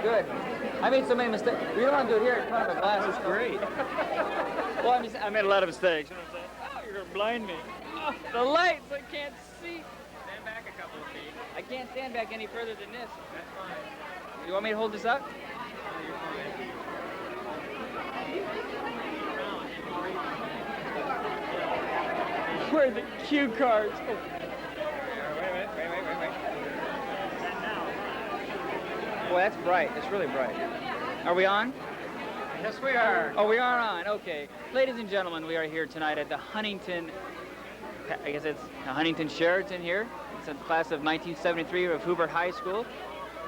Good. I made so many mistakes. You don't want to do it here in front of a glass. That's great. Well, I made a lot of mistakes. Oh, you're going to blind me. Oh, the lights, I can't see. Stand back a couple of feet. I can't stand back any further than this. That's fine. You want me to hold this up? No, you're fine. Where are the cue cards? Oh. Wait. Boy, that's bright. It's really bright. Are we on? Yes, we are. Oh, we are on. Okay. Ladies and gentlemen, we are here tonight at the Huntington, I guess it's the Huntington Sheraton here. It's a class of 1973 of Hoover High School.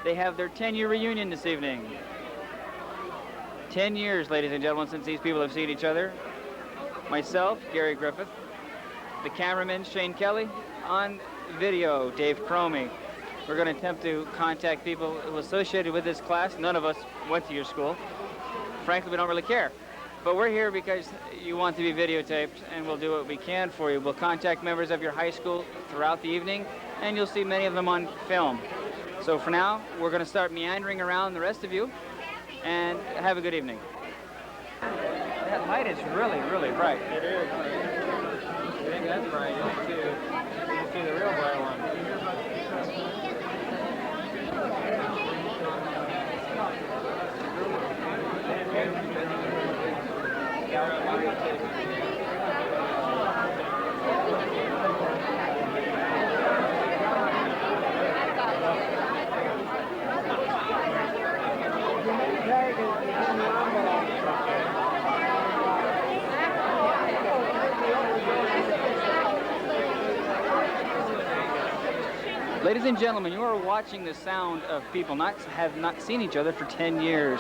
They have their 10-year reunion this evening. 10 years, ladies and gentlemen, since these people have seen each other. Myself, Gary Griffith. The cameraman, Shane Kelly. On video, Dave Cromie. We're going to attempt to contact people who are associated with this class. None of us went to your school. Frankly, we don't really care. But we're here because you want to be videotaped, and we'll do what we can for you. We'll contact members of your high school throughout the evening, and you'll see many of them on film. So for now, we're going to start meandering around the rest of you, and have a good evening. That light is really, really bright. It is. I think that's right. You see the real bright one. Ladies and gentlemen, you are watching the sound of people have not seen each other for 10 years.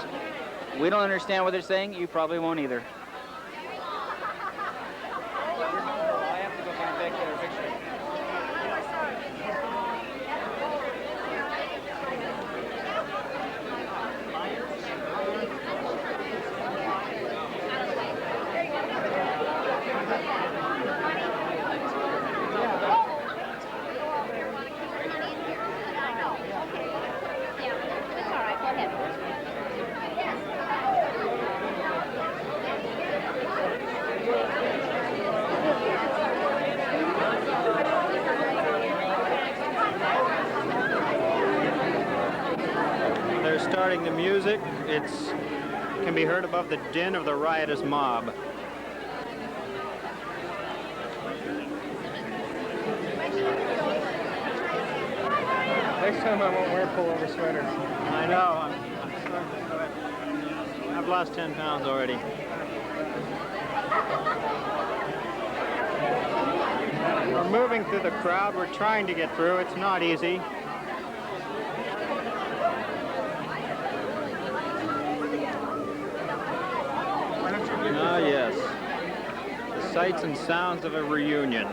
We don't understand what they're saying. You probably won't either. I have to go find back there a picture. They're starting the music. It can be heard above the din of the riotous mob. Next time I won't wear pullover sweaters. I know. I'm starting to sweat. I've lost 10 pounds already. We're moving through the crowd. We're trying to get through. It's not easy. Ah, yes. The sights and sounds of a reunion.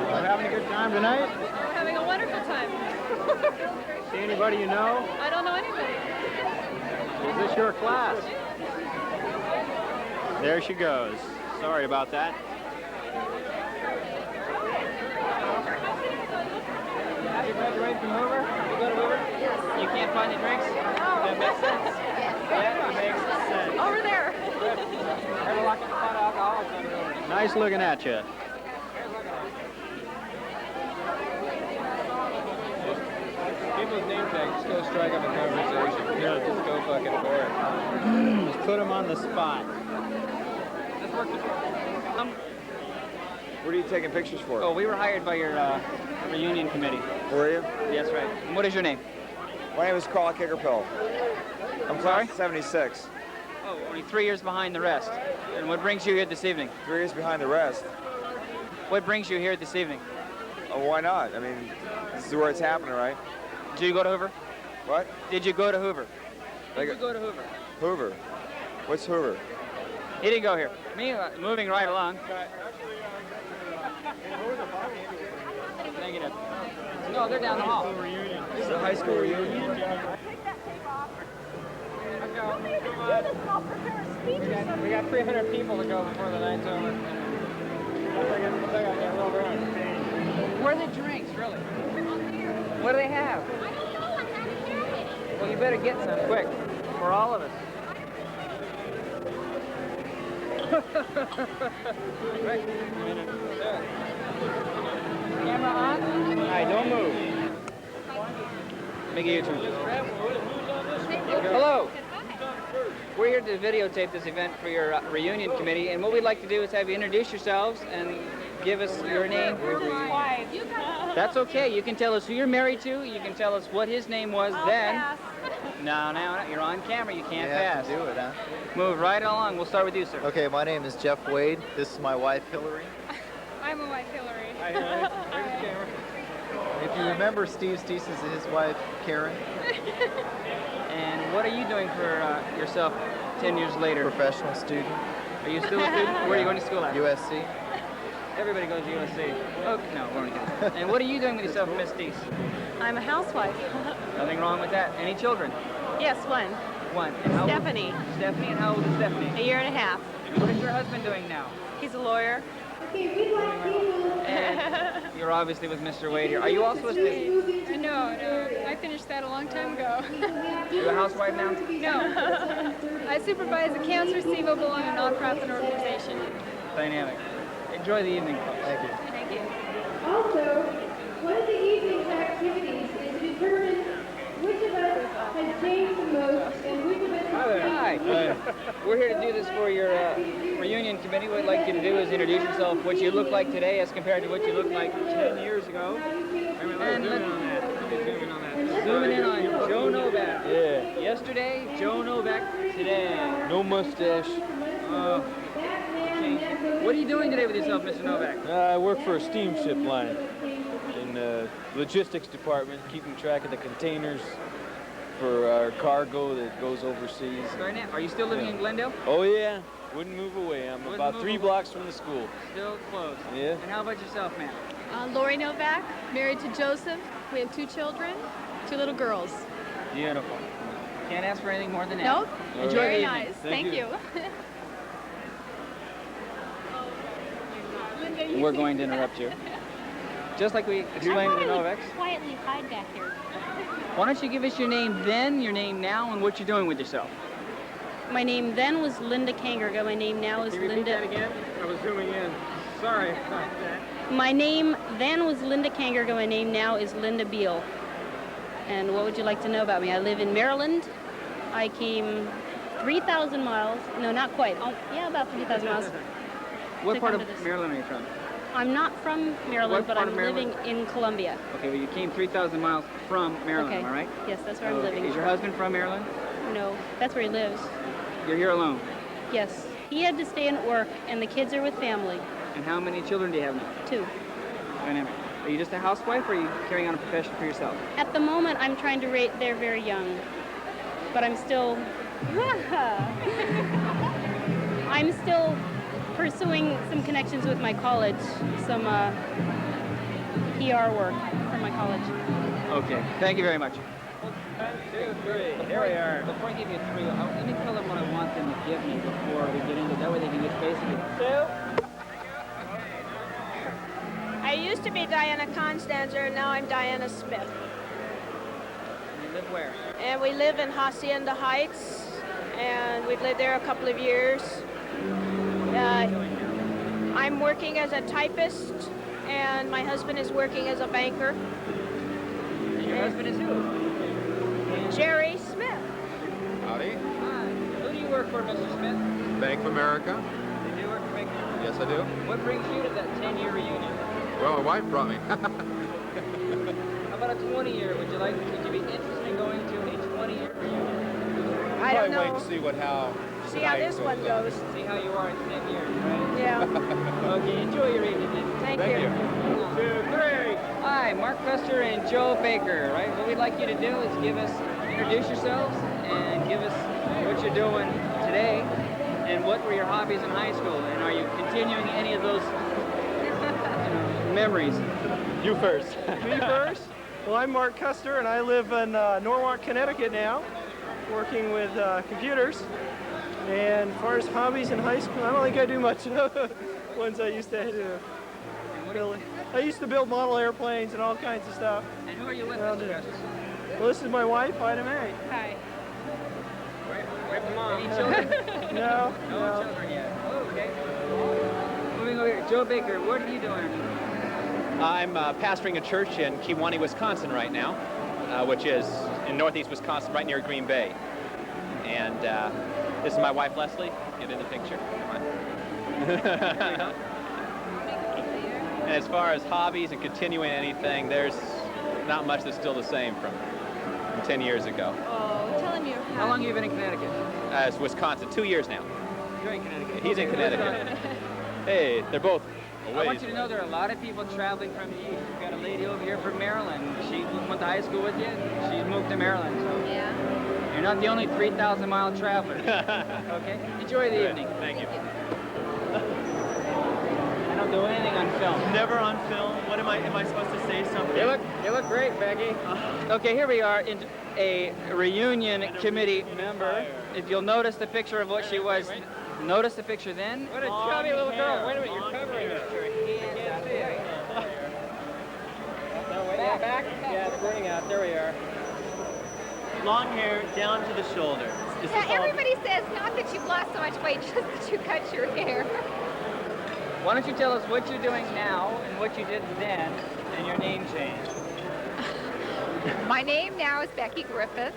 We're having a good time tonight? We're having a wonderful time. See anybody you know? I don't know anybody. Is this your class? There she goes. Sorry about that. Have you graduated from Hoover? You go to Hoover? Yes. You can't find the drinks? That makes sense. That makes sense. Over there. Ever locked up a pot of alcohol? It's under Hoover. Nice looking at you. People's name tag, just go strike up a conversation. Yeah. Just go fucking for it. Just put him on the spot. Let's work this one. What are you taking pictures for? Oh, we were hired by your reunion committee. Were you? Yes, right. And what is your name? My name is Carl Kickerpill. I'm Sorry? class of 76. Oh, only 3 years behind the rest. And what brings you here this evening? 3 years behind the rest. What brings you here this evening? Oh, why not? I mean, this is where it's happening, right? Did you go to Hoover? What? Did you go to Hoover? Like Did you go to Hoover? Hoover. What's Hoover? He didn't go here. Me, moving right along. Negative. No, they're down the hall. This is a high school reunion. We got 300 people to go before the night's over. where are the drinks, really? What do they have? Well, you better get some quick for all of us. Right. Camera on? All right, don't move. Make it your turn. Hello. We're here to videotape this event for your reunion committee, and what we'd like to do is have you introduce yourselves and give us your name. That's okay. You can tell us who you're married to. You can tell us what his name was then. No, you're on camera. You can't pass. Do it, huh? Move right along. We'll start with you, sir. Okay, my name is Jeff Wade. This is my wife, Hillary. I'm a wife, Hillary. Hi, Hillary. Here's the camera. If you remember, Steve Steese is his wife, Karen. And what are you doing for yourself 10 years later? Professional student, Are you still a student? Where are you going to school at? USC. Everybody goes to USC. Okay, no, we're only kidding. And what are you doing with yourself, Miss Deese? I'm a housewife. Nothing wrong with that. Any children? Yes, one. One. And how old- Stephanie. Stephanie, and how old is Stephanie? A year and a half. What is your husband doing now? He's a lawyer. And you're obviously with Mr. Wade here. Are you also a student? No. I finished that a long time ago. You're a housewife now? No. I supervise accounts receivable on a nonprofit organization. Dynamic. Enjoy the evening, folks. Thank you. Thank you. Also, one of the evening's activities is to determine which of us has changed the most and which of us has Hi. We're here to do this for your reunion committee. What we'd like you to do is introduce yourself, what you look like today as compared to what you looked like 10 years ago. And zooming in on Joe Novak. Yeah. Yesterday, Joe Novak today. No mustache. What are you doing today with yourself, Mr. Novak? I work for a steamship line in the logistics department, keeping track of the containers for our cargo that goes overseas. Very nice. Are you still living in Glendale? Oh yeah, wouldn't move away. I'm Wouldn't about move 3 away. blocks from the school. Still close. Yeah. And how about yourself, ma'am? Lori Novak, married to Joseph. We have 2 children, 2 little girls. Beautiful. Can't ask for anything more than that. Nope. Enjoy Very the evening. nice. Thank Thank you. you. We're going to interrupt you. Just like we explained to the Novaks. Quietly hide back here. Why don't you give us your name then, your name now, and what you're doing with yourself? My name then was Linda Kangerga. My name now is Can you repeat that Linda. again? I was zooming in. Sorry about that. My name then was Linda Kangerga. My name now is Linda Beal. And what would you like to know about me? I live in Maryland. I came 3,000 miles. No, not quite. Oh, yeah, about 3,000 miles. What To part come of to this. Maryland are you from? I'm not from Maryland, What but part I'm of Maryland? living in Columbia. Okay, well, you came 3,000 miles from Maryland, Okay. am I right? Yes, that's where I'm living. Is your husband from Maryland? No, that's where he lives. You're here alone. Yes. He had to stay in at work, and the kids are with family. And how many children do you have now? 2. Dynamic. Are you just a housewife, or are you carrying on a profession for yourself? At the moment, I'm trying to rate, they're very young, but I'm still pursuing some connections with my college, some PR work for my college. Okay, thank you very much. 1, 2, 3. Here we are. Before I give you 3, let me tell them what I want them to give me before we get into it. That way they can get basically 2. I used to be Diana Constanzer, and now I'm Diana Smith. You live where? And we live in Hacienda Heights, and we've lived there a couple of years. I'm working as a typist, and my husband is working as a banker. And your husband is who? Jerry Smith. Howdy. Hi. Who do you work for, Mr. Smith? Bank of America. You do work for Bank of America. Yes, I do. What brings you to that 10-year reunion? Well, my wife brought me. How about a 20-year? Would you be interested in going to a 20-year reunion? I don't Probably wait know. to see how See how this one goes. See how you are in 10 years, right? Yeah. Okay, enjoy your evening. then. Thank Thank you. 2, 3. Hi, Mark Custer and Joe Baker, right? What we'd like you to do is introduce yourselves and give us what you're doing today and what were your hobbies in high school, and are you continuing any of those memories? You first. Me first? Well, I'm Mark Custer, and I live in Norwalk, Connecticut now, working with computers. And as far as hobbies in high school, I don't think I do much ones I used to do. And I used to build model airplanes and all kinds of stuff. And who are you with, Around Mr. there. Justice? Well, this is my wife, Ida Mae. Hi. Any children? No, No no. children yet. Oh, okay. Moving over here, Joe Baker, what are you doing? I'm pastoring a church in Kewanee, Wisconsin right now, which is in northeast Wisconsin, right near Green Bay. And this is my wife, Leslie. Get in the picture. Come on. And as far as hobbies and continuing anything, there's not much that's still the same from 10 years ago. Oh, tell him you're How long have you been in Connecticut? It's Wisconsin, 2 years now. You're in Connecticut. He's in Connecticut. Hey, they're both away. I want you to know there are a lot of people traveling from the east. We've got a lady over here from Maryland. She went to high school with you. She's moved to Maryland. So Yeah. you're not the only 3,000-mile traveler. Okay? Enjoy the evening. Thank you. I don't do anything on film. Never on film. What am I supposed to say something? You look great, Becky. Okay, here we are in a reunion committee member. If you'll notice the picture of what she was, notice the picture then. What a chubby little girl. Wait a minute, you're covering her. Back? Yeah, it's burning out. There we are. Long hair down to the shoulders. Yeah, everybody says not that you've lost so much weight, just that you cut your hair. Why don't you tell us what you're doing now and what you did then and your name change? My name now is Becky Griffith.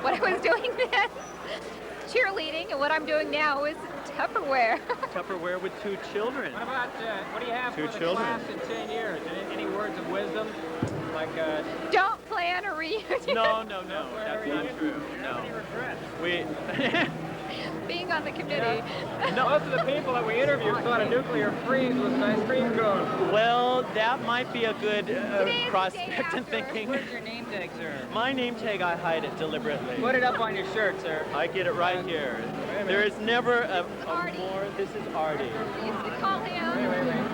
What I was doing then, cheerleading, and what I'm doing now is Tupperware. Tupperware with 2 children. What about, what do you have Two for the children. class in 10 years? Any words of wisdom? Like, Don't plan a reunion. No, that's not true. No. We. Being on the committee. most of the people that we interview thought a nuclear freeze was an ice cream cone. Well, that might be a good Today is the day prospect in after. thinking. Where's your name tag, sir? My name tag, I hide it deliberately. Put it up on your shirt, sir. I get it right here. There is never a Artie. more. This is Artie. We used to call him.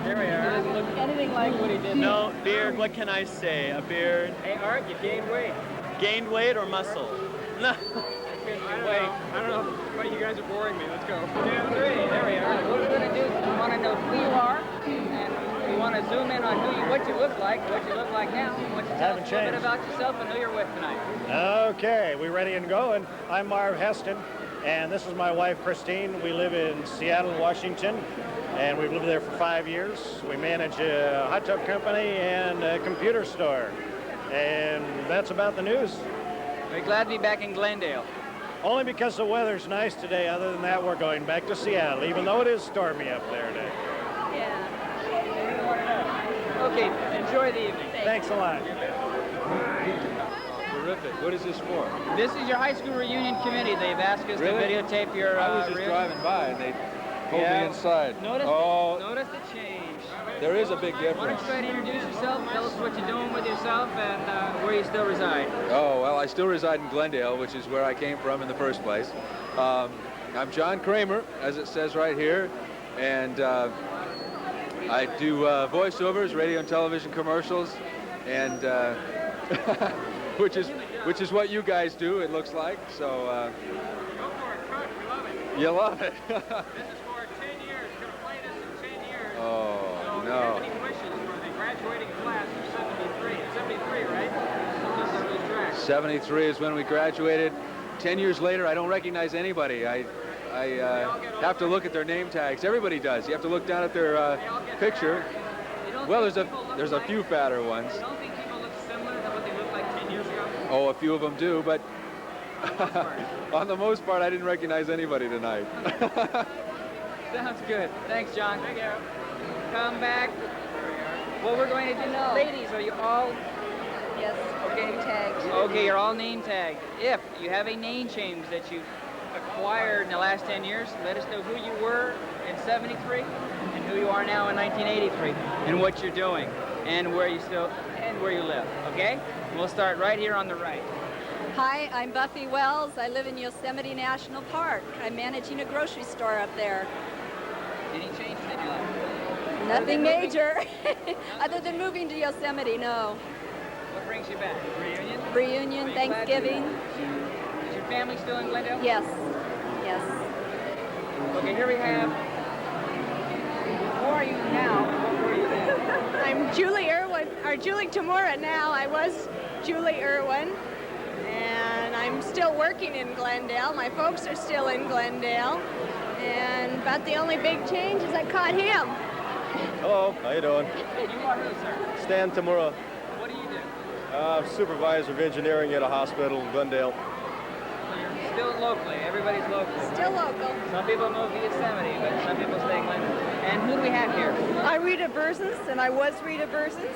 Here we are. He doesn't look anything like what he did. No, beard. What can I say? A beard. Hey, Art, you gained weight. Gained weight or muscle? No. I don't know. But you guys are boring me. Let's go. There we are. What we're going to do is we want to know who you are, and we want to zoom in on what you look like now. I want you to tell us a little bit about yourself and who you're with tonight. Okay, we ready and going. I'm Marv Heston, and this is my wife, Christine. We live in Seattle, Washington, and we've lived there for 5 years. We manage a hot tub company and a computer store, and that's about the news. We're glad to be back in Glendale. Only because the weather's nice today. Other than that, we're going back to Seattle, even though it is stormy up there today. Yeah. Okay, enjoy the evening. Thanks a lot. Terrific. What is this for? This is your high school reunion committee. They've asked us Really? to videotape your I was just reunion. driving by and they pulled Yeah. me inside. Notice the change. There is a big Why don't difference. you try to introduce yourself, tell us what you're doing with yourself, and where you still reside. Oh, well, I still reside in Glendale, which is where I came from in the first place. I'm John Kramer, as it says right here, and I do voiceovers, radio and television commercials, and which is what you guys do, it looks like. So you love it. This is for 10 years. We're going to play this in 10 years. Oh, So no. if you have any wishes for the graduating class of 73? 73, right? Just on these tracks. 73 is when we graduated. 10 years later, I don't recognize anybody. I have to look at their name tags. Everybody does. You have to look down at their picture. You don't Well, think people look there's a like- few fatter ones. You don't think people look similar to what they looked like 10 years ago? Oh, a few of them do, but on the most part, I didn't recognize anybody tonight. Sounds good. Thanks, John. Thank you. Come back. What we're going to do now. Ladies, are you all Yes. okay? Tagged. Okay, you're all name tagged. If you have a name change that you acquired in the last 10 years, let us know who you were in 73 and who you are now in 1983 and what you're doing and where you live, okay? We'll start right here on the right. Hi, I'm Buffy Wells. I live in Yosemite National Park. I'm managing a grocery store up there. Any changes in your life? Nothing major, other than moving to Yosemite, no. What brings you back? Reunion? Reunion, Are you glad Thanksgiving. Is your family still in Glendale? Yes, yes. Okay, here we have. Who are you now? What were you then? I'm Julie Irwin, or Julie Tamura now. I was Julie Irwin, and I'm still working in Glendale. My folks are still in Glendale, and about the only big change is I caught him. Hello, how you doing? You are who, sir? Stan Tamura. What do you do? Supervisor of engineering at a hospital in Glendale. Still locally. Everybody's local. Still local. Some people move to Yosemite, but some people stay in Glendale. And who do we have here? I'm Rita Bursons, and I was Rita Bursons,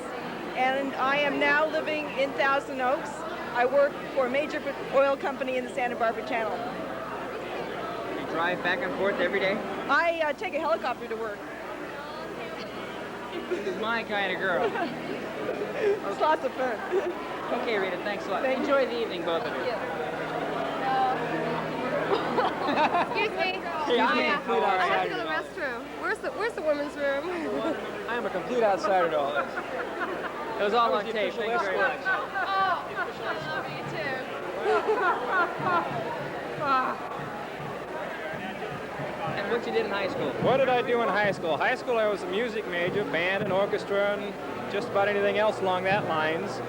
and I am now living in Thousand Oaks. I work for a major oil company in the Santa Barbara Channel. You drive back and forth every day? I take a helicopter to work. This is my kind of girl. It's lots of fun. Okay, Rita, thanks a lot. Thank you. Enjoy the evening, both of you. Excuse me. Hey, I'm a complete I have to outsider. go to the restroom. Where's the women's room? I am a complete outsider to all this. It was all on tape. Thank you very much. Oh, I love you too. And what you did in high school? What did I do in high school? High school, I was a music major, band and orchestra, and just about anything else along that lines.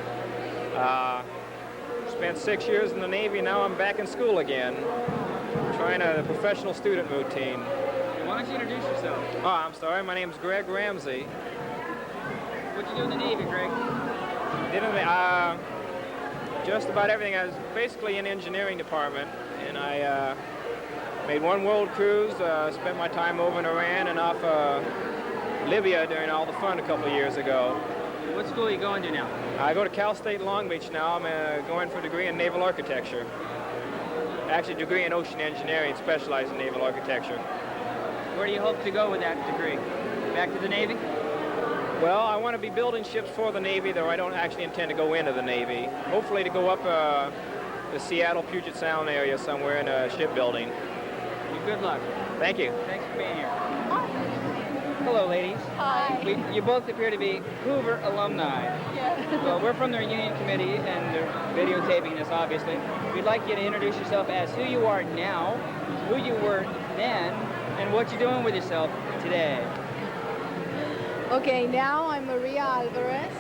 Spent 6 years in the Navy. Now I'm back in school again, trying a professional student routine. Why don't you introduce yourself? Oh, I'm sorry. My name's Greg Ramsey. What'd you do in the Navy, Greg? Just about everything. I was basically in the engineering department, and I made one world cruise, spent my time over in Iran and off Libya during all the fun a couple of years ago. What school are you going to now? I go to Cal State Long Beach now. I'm going for a degree in naval architecture. Actually, a degree in ocean engineering, specialized in naval architecture. Where do you hope to go with that degree? Back to the Navy? Well, I want to be building ships for the Navy, though I don't actually intend to go into the Navy. Hopefully to go up the Seattle, Puget Sound area somewhere in shipbuilding. Good luck. Thank you. Thanks for being here. Hello, ladies. Hi. You both appear to be Hoover alumni. Yes. Well, we're from the reunion committee, and they're videotaping this, obviously. We'd like you to introduce yourself as who you are now, who you were then, and what you're doing with yourself today. Okay, now I'm Maria Alvarez,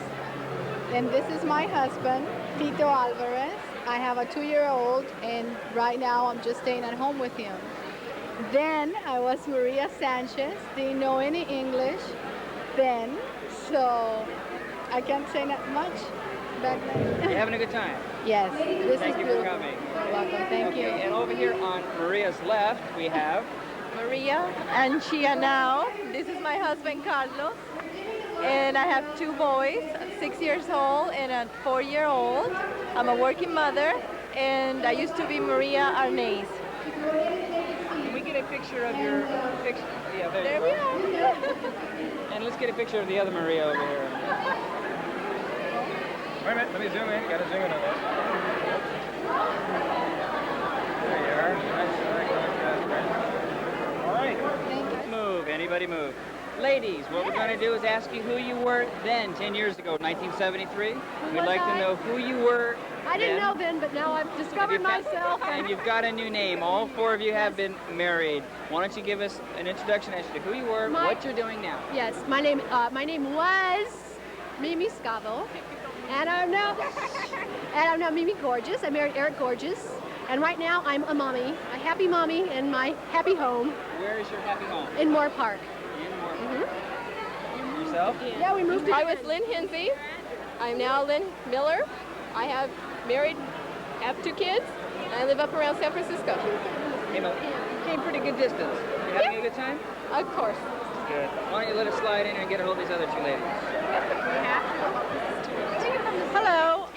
and this is my husband, Tito Alvarez. I have a 2-year-old, and right now I'm just staying at home with him. Then I was Maria Sanchez, didn't know any English then, so I can't say that much back then. You having a good time? Yes, this Thank is you beautiful. for coming. You're welcome, thank you. And over here on Maria's left, we have Maria and Chia now. This is my husband, Carlos. And I have 2 boys, 6 years old and a 4-year-old. I'm a working mother, and I used to be Maria Arnaiz. Can we get a picture of your picture? Yeah, There we are. And let's get a picture of the other Maria over here. Wait a minute, let me zoom in. Got to zoom in on that. There you are. All right. Move. Anybody move. Ladies, what we're going to do is ask you who you were then, 10 years ago, 1973. We'd like to know who you were I didn't know then, but now I've discovered myself. And you've got a new name. All 4 of you have been married. Why don't you give us an introduction as to who you were, what you're doing now? Yes, my name was Mimi Scavo, and I'm now Mimi Gorgeous. I married Eric Gorgeous, and right now I'm a mommy, a happy mommy in my happy home. Where is your happy home? In Moore Park. Yourself? Yeah, we moved. I was Lynn Hinsey. I'm now Lynn Miller. I have married, have 2 kids, and I live up around San Francisco. Came pretty good distance. You having a good time? Of course. Good. Why don't you let us slide in and get a hold of these other 2 ladies? Hello,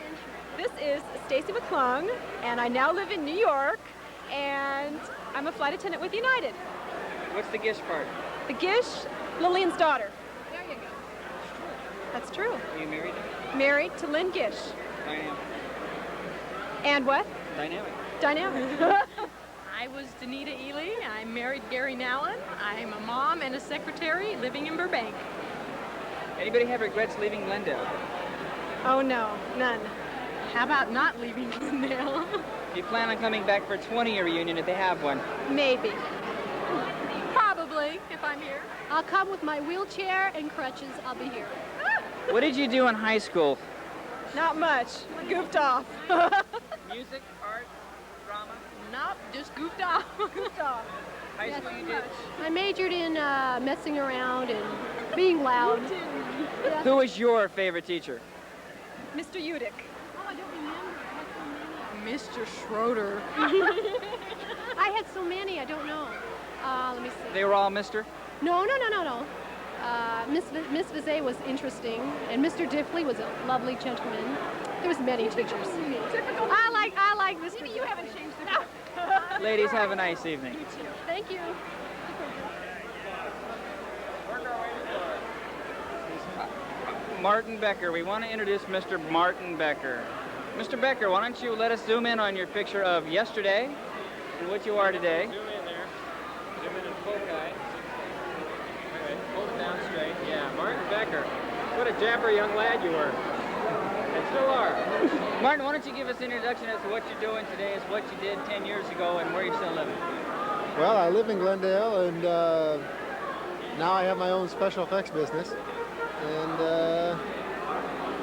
this is Stacy McClung, and I now live in New York, and I'm a flight attendant with United. What's the Gish part? The Gish, Lillian's daughter. There you go. That's true. Are you married? Married to Lynn Gish. Dynamic. And what? Dynamic. Dynamic. I was Danita Ely. I married Gary Nallen. I'm a mom and a secretary living in Burbank. Anybody have regrets leaving Glendale? Oh no, none. How about not leaving Glendale? Do you plan on coming back for a 20-year reunion if they have one? Maybe. Probably, if I'm here. I'll come with my wheelchair and crutches. I'll be here. What did you do in high school? Not much. Goofed off. Music, art, drama? Nope, just goofed off. Goofed off. High school you did? I majored in messing around and being loud. Yeah. Who was your favorite teacher? Mr. Udick. Oh, I don't remember. Mr. Schroeder. I had so many, I don't know. Let me see. They were all Mr.? No. Miss Vizet was interesting, and Mr. Diffley was a lovely gentleman. There was many teachers. Typical. I like Mr. Maybe you haven't changed it. No. Ladies, have a nice evening. Thank you. Martin Becker. We want to introduce Mr. Martin Becker. Mr. Becker, why don't you let us zoom in on your picture of yesterday and what you are today. Zoom in there. Zoom in foci. Okay, hold it down straight. Yeah, Martin Becker. What a dapper young lad you were. And still are. Martin, why don't you give us an introduction as to what you're doing today, as what you did 10 years ago, and where you're still living? Well, I live in Glendale, and now I have my own special effects business, and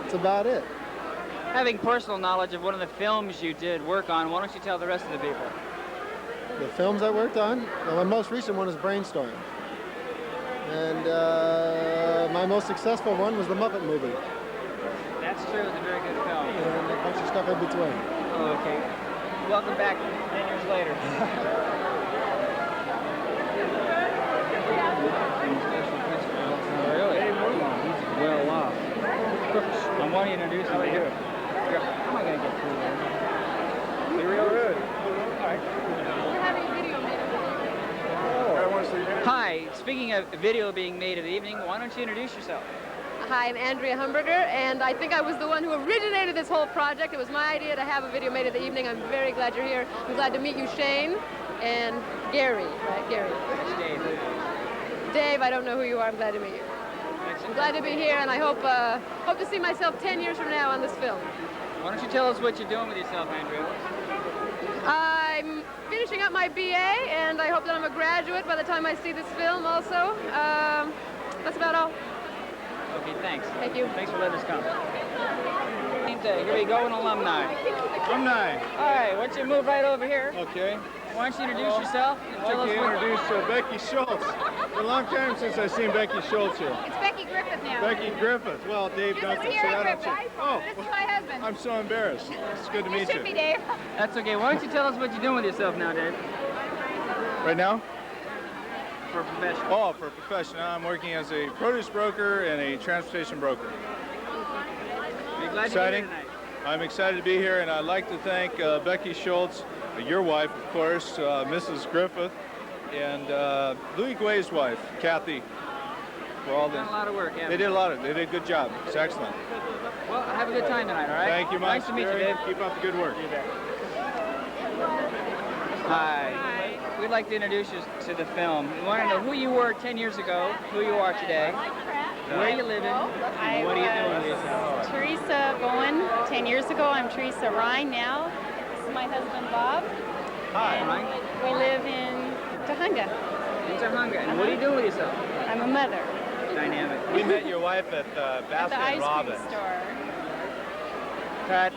that's about it. Having personal knowledge of one of the films you did work on, why don't you tell the rest of the people? The films I worked on, well, my most recent one is Brainstorm, and my most successful one was the Muppet movie. That's true, it's a very good film. And a bunch of stuff in between. Oh, okay. Welcome back 10 years later. Really? He's well off. I want to introduce him to you. How am I going to get through there? Be real rude. All right. We're having a video made of it. Hi, speaking of video being made of the evening, why don't you introduce yourself? Hi, I'm Andrea Humberger, and I think I was the one who originated this whole project. It was my idea to have a video made of the evening. I'm very glad you're here. I'm glad to meet you, Shane, and Gary, right? Gary. Dave. Dave, I don't know who you are. I'm glad to meet you. I'm glad to be here, and I hope to see myself 10 years from now on this film. Why don't you tell us what you're doing with yourself, Andrea? I'm finishing up my BA, and I hope that I'm a graduate by the time I see this film also. That's about all. Okay, thanks. Thank you. Thanks for letting us come. Here we go, an alumni. Alumni. All right, why don't you move right over here? Okay. Why don't you introduce yourself? And I'd like to introduce Becky Schultz. It's been a long time since I've seen Becky Schultz here. It's Becky Griffith now. Becky Griffith. Well, Dave Duncan. This is Griffith. Oh, This is my husband. I'm so embarrassed. It's good to meet You should be, Dave. That's okay. Why don't you tell us what you're doing with yourself now, Dave? Right now? For a profession. Oh, for a profession. I'm working as a produce broker and a transportation broker. Are you glad Exciting. to be here tonight? I'm excited to be here, and I'd like to thank Becky Schultz, your wife, of course, Mrs. Griffith, and Louis Guay's wife, Kathy, for all They've done a lot of work, haven't They did a lot of. They did a good job. It's excellent. Well, have a good time tonight, all right? Thank you much. Nice to meet you, Gary. Dave. Keep up the good work. Hi. We'd like to introduce you to the film. We want to know who you were 10 years ago, who you are today, where you living, and what are you doing with yourself? Teresa Bowen. 10 years ago, I'm Teresa Ryan now. This is my husband, Bob. Hi, and Ryan. we live in Tahunga. In Tahunga. And what are you doing with yourself? I'm a mother. Dynamic. We met your wife at At the Baskin ice Robbins. cream store. Cut.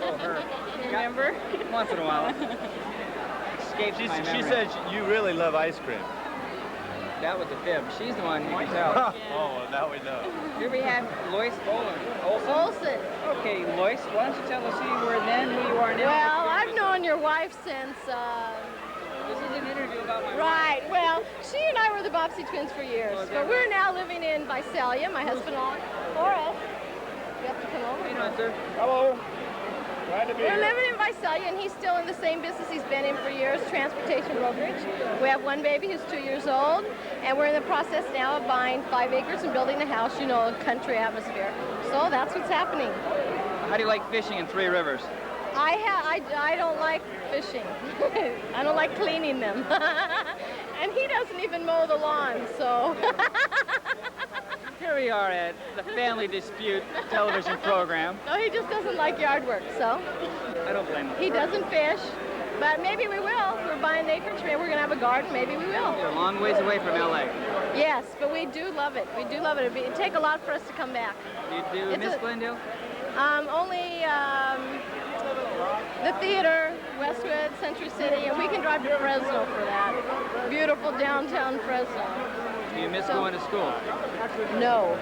Oh, her. Remember? Once in a while. Escapes my memory. She said you really love ice cream. That was a fib. She's the one who can tell. Oh, well, now we know. Here we have Lois Olson. Olson. Okay, Lois, why don't you tell us who you were then, who you are now? Well, I've known your wife since... This is an interview about my Right. Well, she and I were the Bobbsey twins for years. But we're now living in Visalia. My husband on Forrest. You have to come over. How you doing, sir? Hello. Glad to be We're here. living in Visalia, and he's still in the same business he's been in for years, transportation brokerage. We have one baby who's 2 years old, and we're in the process now of buying 5 acres and building a house, you know, country atmosphere. So that's what's happening. How do you like fishing in Three Rivers? I don't like fishing. I don't like cleaning them. And he doesn't even mow the lawn, so. Here we are at the Family Dispute television program. No, he just doesn't like yard work, so. I don't blame him. He doesn't fish, but maybe we will. We're buying acreage, maybe we're gonna have a garden, maybe we will. You're a long ways away from LA. Yes, but we do love it. We do love it. It'd take a lot for us to come back. You do miss Glendale? Only the theater, Westwood, Century City, and we can drive to Fresno for that. Beautiful downtown Fresno. Do you miss going to school? No.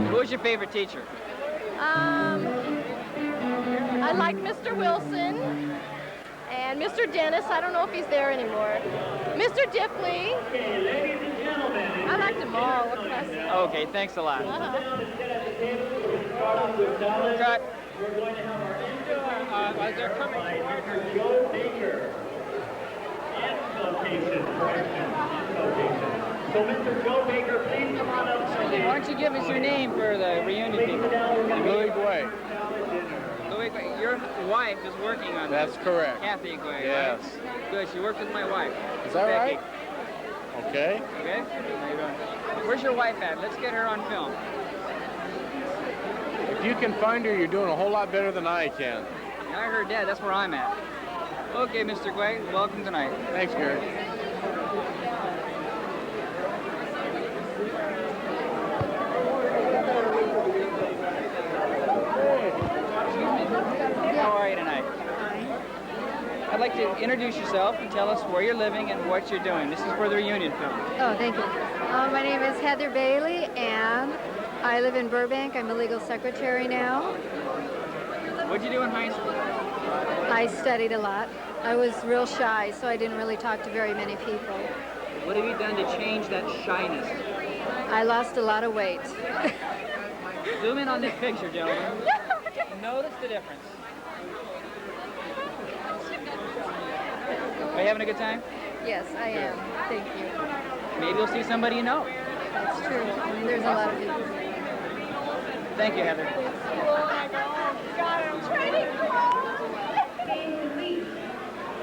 Who was your favorite teacher? I like Mr. Wilson and Mr. Dennis. I don't know if he's there anymore. Mr. Dipley. I liked them all. What can I say? Okay, thanks a lot. Cut. As they're coming Joe Baker. Location, correction, location. So Mr. Joe Baker, please come on up. Why don't you give us your name for the reunion people? Louis Guay. Louis Guay. Your wife is working on That's this. correct. Kathy Guay, Yes. right? Good. She worked with my wife. Is that Becky. right? Okay. Okay? How you doing? Where's your wife at? Let's get her on film. If you can find her, you're doing a whole lot better than I can. I heard that. That's where I'm at. Okay, Mr. Guay, welcome tonight. Thanks, Gary. How are you tonight? I'd like to introduce yourself and tell us where you're living and what you're doing. This is for the reunion film. Oh, thank you. My name is Heather Bailey, and I live in Burbank. I'm a legal secretary now. What'd you do in high school? I studied a lot. I was real shy, so I didn't really talk to very many people. What have you done to change that shyness? I lost a lot of weight. Zoom in on this picture, gentlemen. Notice the difference. Are you having a good time? Yes, I am. Thank you. Maybe you'll see somebody you know. That's true. There's a lot of people. Thank you, Heather.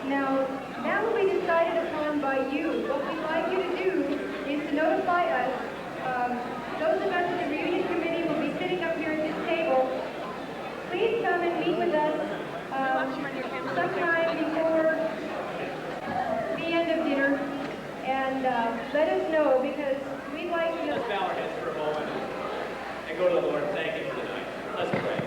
Now, that will be decided upon by you. What we'd like you to do is to notify us. Those of us in the reunion committee will be sitting up here at this table. Please come and meet with us sometime before the end of dinner, and let us know, because we'd like to... Let's bow our heads for a moment and go to the Lord and thank Him for the night. Let's pray.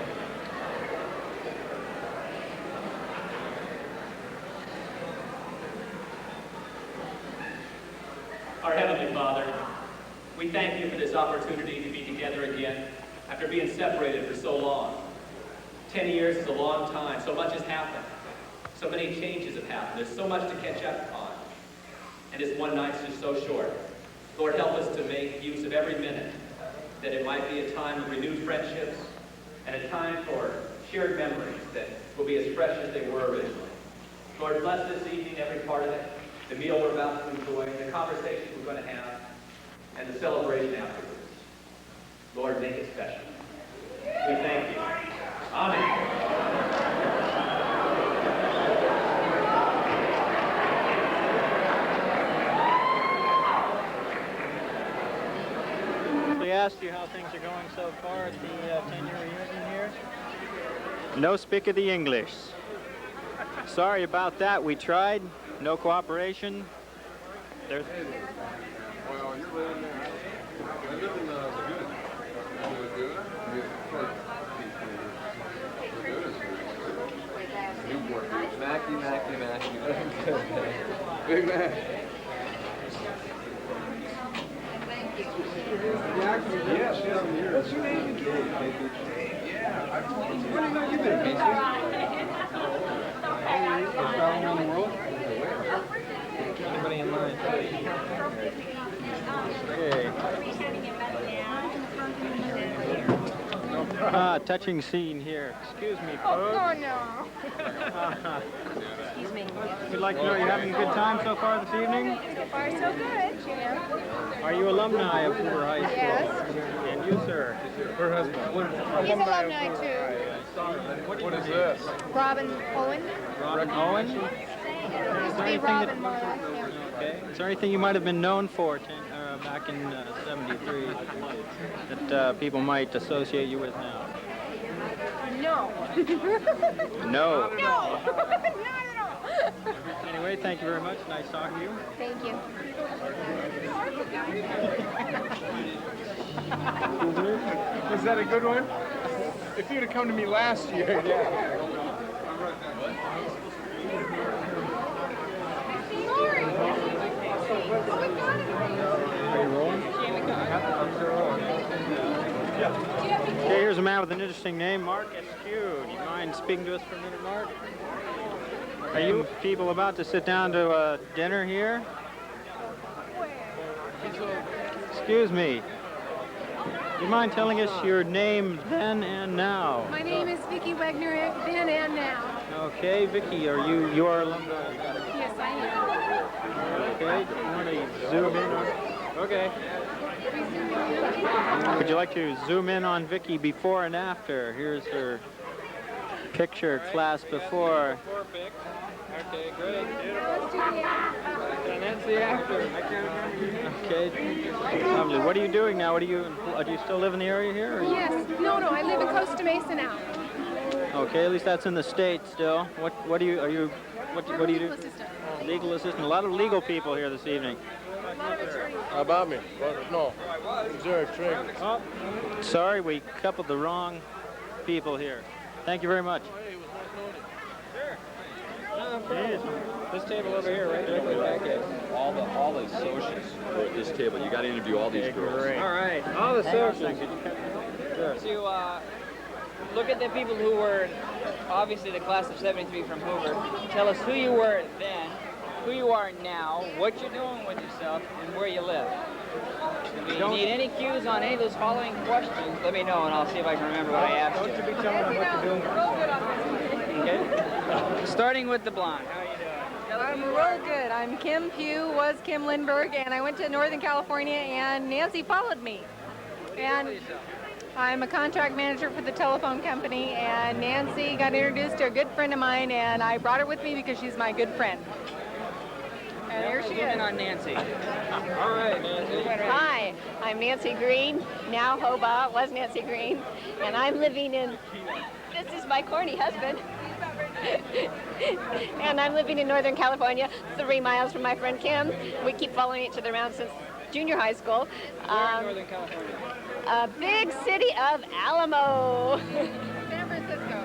Our Heavenly Father, we thank You for this opportunity to be together again after being separated for so long. 10 years is a long time. So much has happened. So many changes have happened. There's so much to catch up on. And this one night's just so short. Lord, help us to make use of every minute, that it might be a time of renewed friendships and a time for shared memories that will be as fresh as they were originally. Lord, bless this evening, every part of it, the meal we're about to enjoy, the conversation we're going to have, and the celebration afterwards. Lord, make it special. We thank You. Amen. We asked you how things are going so far at the 10-year reunion here. No speak of the English. Sorry about that. We tried. No cooperation. There's... Well, you live in there. I live in Lagoon. Newport. Mackie. Big man. Yes. What's your name? Yeah. Where do you know you've been, BC? Traveling around the world? Anybody in line? Okay. Touching scene here. Excuse me, folks. Oh, no. Excuse me. We'd like to know, you having a good time so far this evening? So far, so good, Jim. Are you alumni of Hoover High School? Yes. And you, sir? Her husband. He's alumni, too. What is this? Robin Owen. Robin Owen? Used to be Robin Moore. Okay. Is there anything you might have been known for back in 73 that people might associate you with now? No. No. No. Not at all. Anyway, thank you very much. Nice talking to you. Thank you. Was that a good one? If you'd have come to me last year, yeah. Are you rolling? Okay, here's a man with an interesting name, Mark Eskew. Do you mind speaking to us for a minute, Mark? Are you people about to sit down to dinner here? Excuse me. Do you mind telling us your name then and now? My name is Vicki Wagner, then and now. Okay, Vicki, are you are alumni? Yes, I am. Okay, do you want to zoom in on? Okay. Would you like to zoom in on Vicki before and after? Here's her picture, class before. Okay, great. Beautiful. And that's the after. I can't remember. Okay, lovely. What are you doing now? Do you still live in the area here? Or Yes. No, I live in Costa Mesa now. Okay, at least that's in the state still. What do you do? Legal assistant. Legal assistant. A lot of legal people here this evening. How about me? No. Observe, trick. Oh, sorry, we coupled the wrong people here. Thank you very much. This table over here, right directly back at All the associates were at this table. You got to interview all these girls. All right, all the socials. Sure. To look at the people who were obviously the class of 73 from Hoover, tell us who you were then, who you are now, what you're doing with yourself, and where you live. If you need any cues on any of those following questions, let me know, and I'll see if I can remember what I asked you. Don't you be telling them what you're doing. Okay. Starting with the blonde. How are you doing? I'm real good. I'm Kim Pugh, was Kim Lindbergh, and I went to Northern California, and Nancy followed me. And I'm a contract manager for the telephone company, and Nancy got introduced to a good friend of mine, and I brought her with me because she's my good friend. And here she is. On Nancy. All right, Nancy. Hi, I'm Nancy Green, now Hoba, was Nancy Green, and I'm living in, this is my corny husband, and I'm living in Northern California, 3 miles from my friend Kim. We keep following each other around since junior high school. Where in Northern California? A big city of Alamo. San Francisco.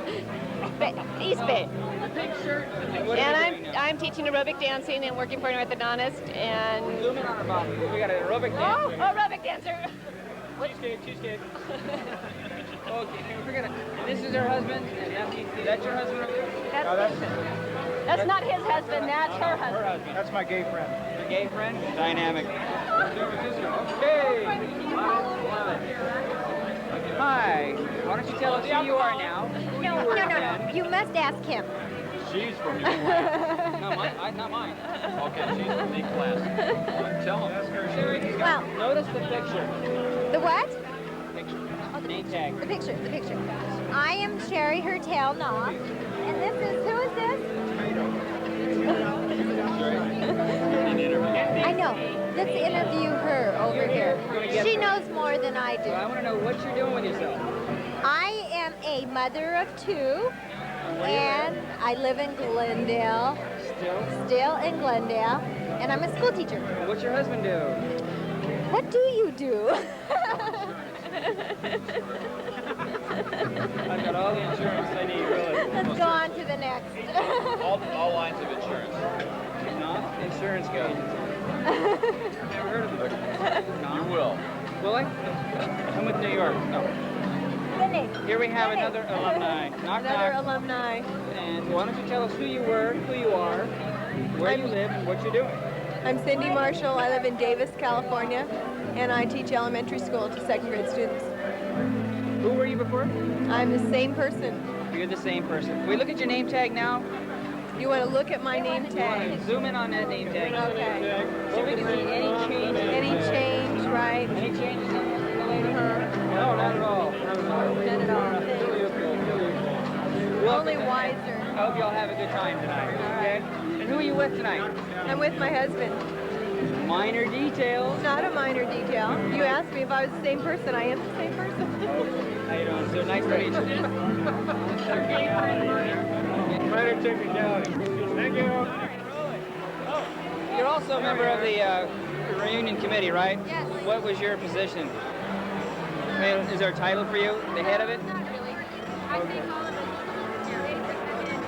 East Bay. Big shirt. And I'm teaching aerobic dancing and working for an orthodontist, and... Zoom in on her body. We got an aerobic dancer. Oh, aerobic dancer. Cheesecake. Okay, we're gonna. This is her husband, and that's your husband. That's not his husband. That's her husband. That's my gay friend. Your gay friend. Dynamic. Okay. Hi. Why don't you tell us who you are now? No. You must ask him. She's from your class. Not mine. Okay, she's from the class. Tell him. Well, Notice the picture. the what? Name tag. The picture. I am Sherry Hertel Knopf, and this is, who is this? I know. Let's interview her over here. She knows more than I do. So I want to know what you're doing with yourself. I am a mother of 2, and I live in Glendale. Still in Glendale, and I'm a school teacher. What's your husband do? What do you do? I've got all the insurance I need, really. Let's go on to the next. all lines of insurance. No? Insurance guy. Never heard of it. No? You will. Will I? I'm with New York. No. Here we have another alumni. Another alumni. And why don't you tell us who you were, who you are, where you live, and what you're doing? I'm Cindy Marshall. I live in Davis, California, and I teach elementary school to 2nd grade students. Who were you before? I'm the same person. You're the same person. Can we look at your name tag now? You want to look at my name tag? Zoom in on that name tag. Okay. So we can see any change. Any change, right? Any changes in the lady? No, not at all. None at all. Only wiser. I hope y'all have a good time tonight. Okay? And who are you with tonight? I'm with my husband. Minor details. It's not a minor detail. You asked me if I was the same person. I am the same person. How you doing, sir? Nice to meet you. Minor technicality. Thank you. You're also a member of the reunion committee, right? Yes. What was your position? I mean, is there a title for you, the head of it? Not really. I think all of us.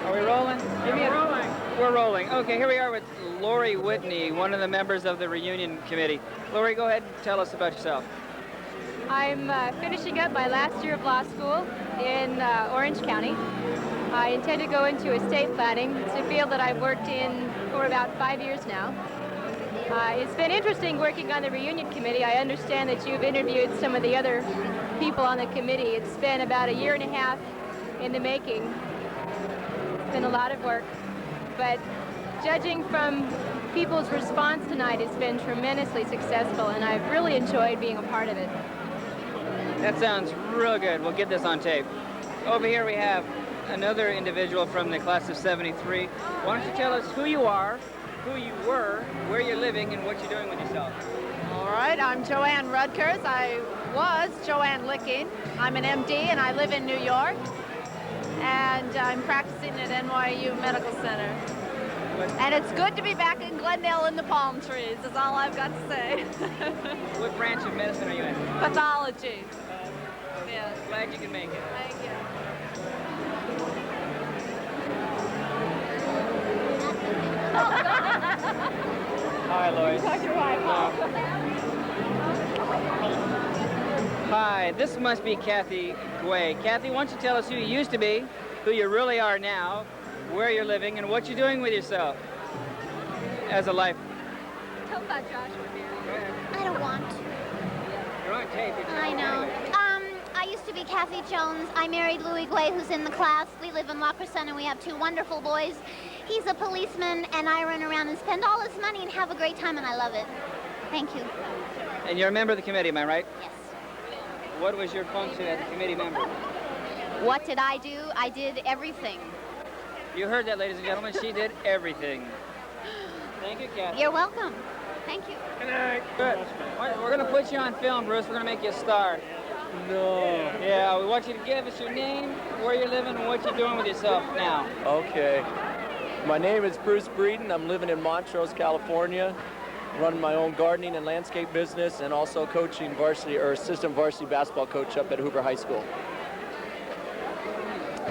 Are we rolling? We're rolling. We're rolling. Okay, here we are with Lori Whitney, one of the members of the reunion committee. Lori, go ahead and tell us about yourself. I'm finishing up my last year of law school in Orange County. I intend to go into estate planning. It's a field that I've worked in for about 5 years now. It's been interesting working on the reunion committee. I understand that you've interviewed some of the other people on the committee. It's been about 1.5 years in the making. It's been a lot of work, but judging from people's response tonight, it's been tremendously successful, and I've really enjoyed being a part of it. That sounds real good. We'll get this on tape. Over here we have another individual from the class of 73. Why don't you tell us who you are, who you were, where you're living, and what you're doing with yourself. All right, I'm Joanne Rutgers. I was Joanne Licking. I'm an MD and I live in New York. And I'm practicing at NYU Medical Center. And it's good to be back in Glendale in the palm trees, is all I've got to say. What branch of medicine are you in? Pathology. Yeah. Glad you can make it. Thank you. Hi, Lois. Talk to your wife. Hi, this must be Kathy Guay. Kathy, why don't you tell us who you used to be, who you really are now, where you're living, and what you're doing with yourself as a life. Tell about Joshua, Mary. I don't want to. You're on tape. I know. I used to be Kathy Jones. I married Louis Guay, who's in the class. We live in La Crescenta, and we have 2 wonderful boys. He's a policeman, and I run around and spend all his money and have a great time, and I love it. Thank you. And you're a member of the committee, am I right? Yes. What was your function as a committee member? What did I do? I did everything. You heard that, ladies and gentlemen. She did everything. Thank you, Kathy. You're welcome. Thank you. Good night. Good. We're going to put you on film, Bruce. We're going to make you a star. No. Yeah, we want you to give us your name, where you're living, and what you're doing with yourself now. Okay. My name is Bruce Breeden. I'm living in Montrose, California, running my own gardening and landscape business, and also coaching varsity or assistant varsity basketball coach up at Hoover High School.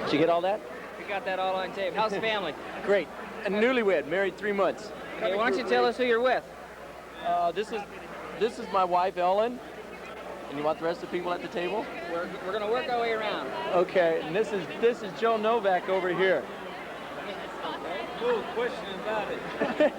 Did you get all that? We got that all on tape. How's the family? Great. And newlywed, married 3 months. Okay, why don't you tell us who you're with? This is my wife, Ellen. And you want the rest of the people at the table? We're going to work our way around. Okay, and this is Joe Novak over here. No question about it.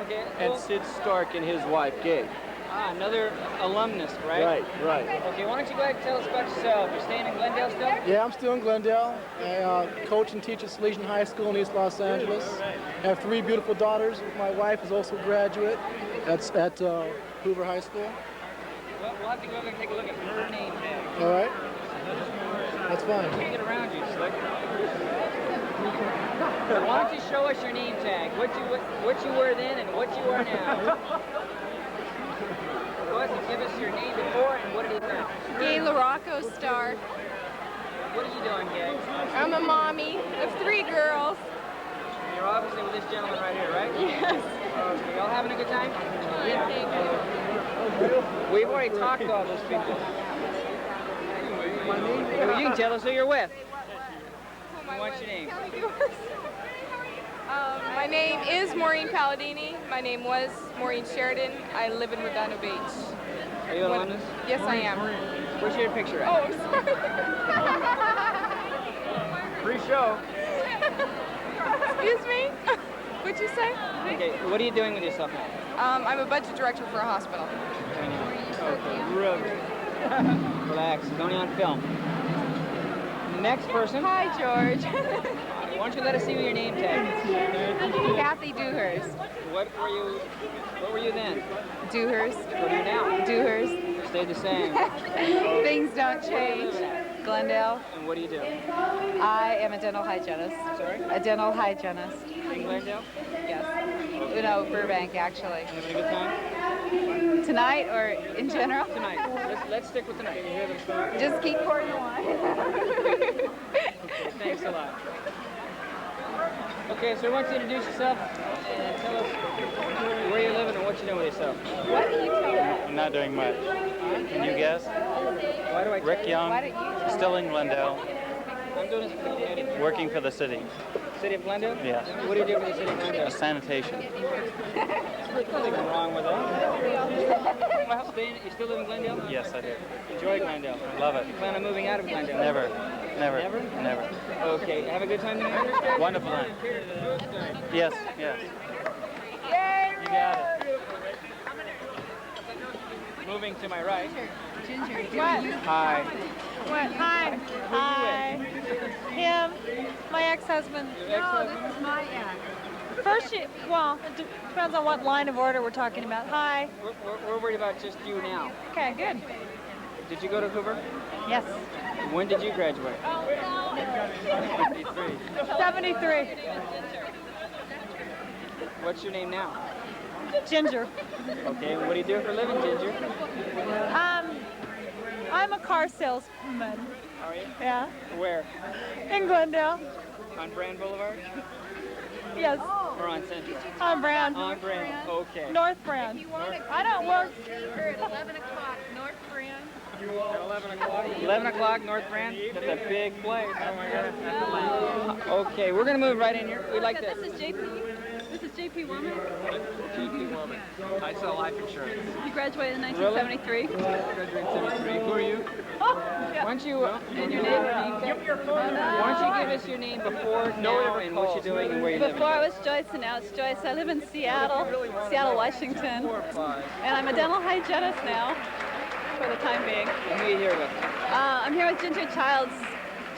Okay. And Sid Stark and his wife, Gabe. Ah, another alumnus, right? Right. Okay, why don't you go ahead and tell us about yourself? You're staying in Glendale still? Yeah, I'm still in Glendale. I coach and teach at Salesian High School in East Los Angeles. I have 3 beautiful daughters. My wife is also a graduate at Hoover High School. Well, we'll have to go over and take a look at her name tag. All right. That's fine. Can't get around you, Slick. Why don't you show us your name tag? What you were then and what you are now. Go ahead and give us your name before and what it is now. Gay LaRocco Star. What are you doing, Gay? I'm a mommy of 3 girls. You're obviously with this gentleman right here, right? Yes. Okay, y'all having a good time? Thank you. We've already talked to all those people. You can tell us who you're with. What's your name? My name is Maureen Palladini. My name was Maureen Sheridan. I live in Redondo Beach. Are you alumnus? Yes, I am. Where's your picture at? Oh, I'm sorry. Free show. Excuse me? What'd you say? Okay, what are you doing with yourself now? I'm a budget director for a hospital. Okay, real good. Relax, it's only on film. Next person. Hi, George. Why don't you let us see your name tag? Kathy Dewhurst. What were you then? Dewhurst. What are you now? Dewhurst. You stayed the same. Things don't change. Glendale. And what do you do? I am a dental hygienist. Sorry? A dental hygienist. In Glendale? Yes. No, Burbank, actually. Having a good time? Tonight or in general? Tonight. Let's stick with tonight. You hear them start? Just keep pouring the wine. Okay, thanks a lot. Okay, so I want you to introduce yourself and tell us where you live and what you know with yourself. Why don't you tell us? I'm not doing much. Can you guess? Why do I Rick Young, still in Glendale, I'm doing this for the community. working for the city. City of Glendale? Yes. What do you do for the city of Glendale? Sanitation. There's nothing wrong with that. Well, you still live in Glendale? Yes, I do. Enjoy Glendale. Love it. You plan on moving out of Glendale? Never. Never. Never? Never. Okay, have a good time tonight? Wonderful time. Yes, yes. You got it. Moving to my right. What? Hi. What? Hi. Hi. Him. My ex-husband. No, this is my ex. First, well, it depends on what line of order we're talking about. Hi. We're worried about just you now. Okay, good. Did you go to Hoover? Yes. When did you graduate? 53. 73. What's your name now? Ginger. Okay, what do you do for a living, Ginger? I'm a car salesman. Are you? Yeah. Where? In Glendale. On Brand Boulevard? Yes. Or on Central? On Brand. On Brand, okay. North Brand. I don't work. At 11 o'clock, North Brand. At 11 o'clock? 11 o'clock, North Brand? That's a big place. Oh my God. Okay, we're going to move right in here. We like This this. is JP. This is JP Woman. GP Woman. I sell life insurance. You graduated in 1973. Graduated in 73. Who are you? Why don't you, And your name? give your phone. Why don't you give us your name before, now, and what you're doing and where you live? Before I was Joyce, and now it's Joyce. I live in Seattle, Washington. And I'm a dental hygienist now, for the time being. And who are you here with? I'm here with Ginger Childs.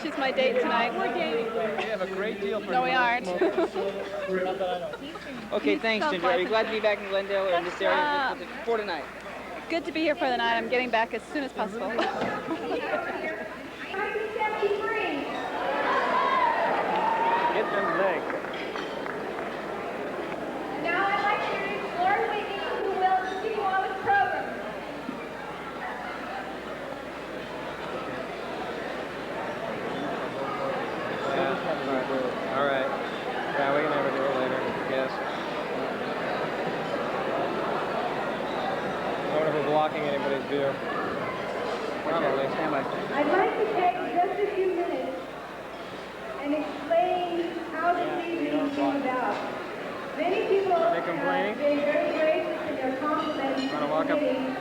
She's my date tonight. We're dating. We have a great deal for No, we aren't. Okay, thanks, Ginger. Are you glad to be back in Glendale or in this area for tonight? Good to be here for the night. I'm getting back as soon as possible. Get them legs. Now I'd like to introduce Lauren Whitney, who will continue on with the program. All right. Yeah, we can never do it later, I guess. I wonder if we're blocking anybody's view. Probably. Stand by. I'd like to take just a few minutes and explain how this evening came about. Many people have been very gracious in their compliments to the committee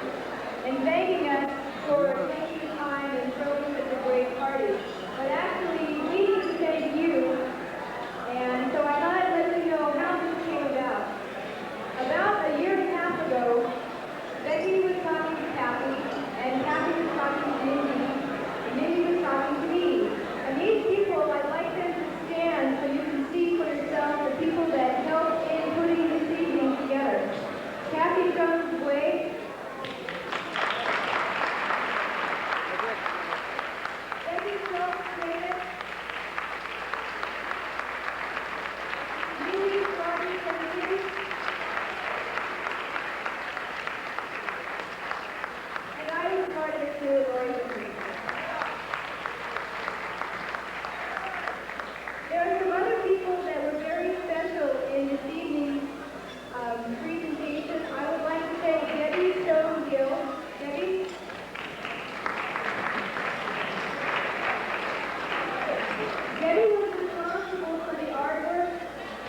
and thanking us for taking time and throwing such a great party. But actually, we need to thank you, and so I thought I'd let you know how this came about. About a year and a half ago, Becky was talking to Kathy, and Kathy was talking to Mindy, and Mindy was talking to me. And these people, I'd like them to stand so you can see for yourself the people that helped in putting this evening together. Kathy Jones Wade. Becky Schultz Davis. Mindy Rodney Kennedy. And I was part of it too, Lori Whitney. There are some other people that were very special in this evening's presentation. I would like to thank Debbie Stone Gill. Debbie? Debbie was responsible for the artwork.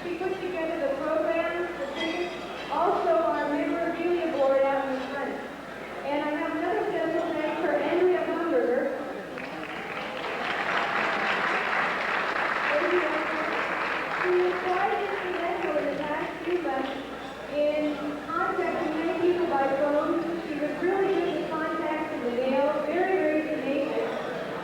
She put together the programs, the tickets, also our memorabilia board out in the front. And I have another special thanks for Andrea Hamburger. She was quite instrumental in the past few months in contacting many people by phone. She was really good with contacts in the mail, very, very tenacious.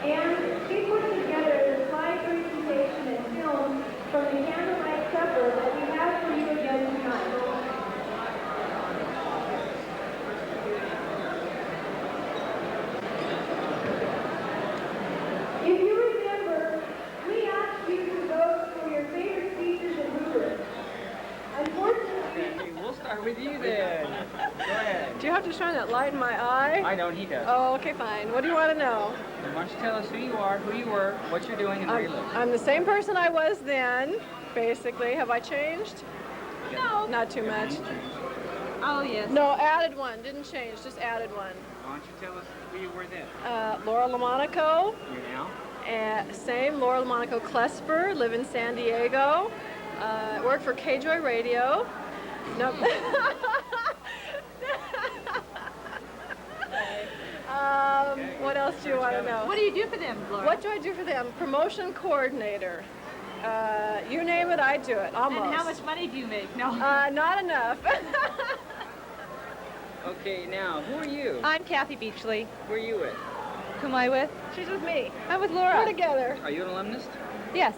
And she put together the slide presentation and film from the Candlelight Supper that we have for you again tonight. If you remember, we asked you to vote for your favorite teachers in Hoover. Unfortunately, We'll start with you then. Go ahead. Do you have to shine that light in my eye? I don't, he does. Oh, okay, fine. What do you want to know? Why don't you tell us who you are, who you were, what you're doing, and where you live? I'm the same person I was then, basically. Have I changed? No. Not too much. Oh, yes. No, added one. Didn't change, just added one. Why don't you tell us who you were then? Laura LaMonaco. You now? Same, Laura LaMonaco Klesper, live in San Diego. Work for K-Joy Radio. Nope. What else do you want to know? What do you do for them, Laura? What do I do for them? Promotion coordinator. You name it, I do it, almost. And how much money do you make? No. Not enough. Okay, now, who are you? I'm Kathy Beachley. Where are you with? Who am I with? She's with me. I'm with Laura. We're together. Are you an alumnus? Yes.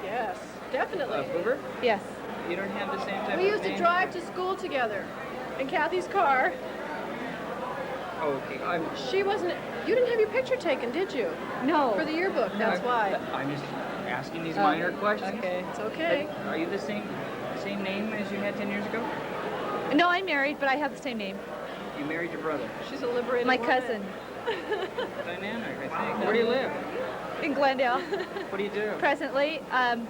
Yes, definitely. Hoover? Yes. You don't have the same type We of used to name? drive to school together in Kathy's car. Okay, She wasn't. You didn't have your picture taken, did you? No. For the yearbook. That's why. I'm just asking these minor questions. Okay, it's okay. Are you the same name as you had 10 years ago? No, I'm married, but I have the same name. You married your brother. She's a liberated My woman. cousin. Dynamic, I think. Where do you live? In Glendale. What do you do? Presently, I'm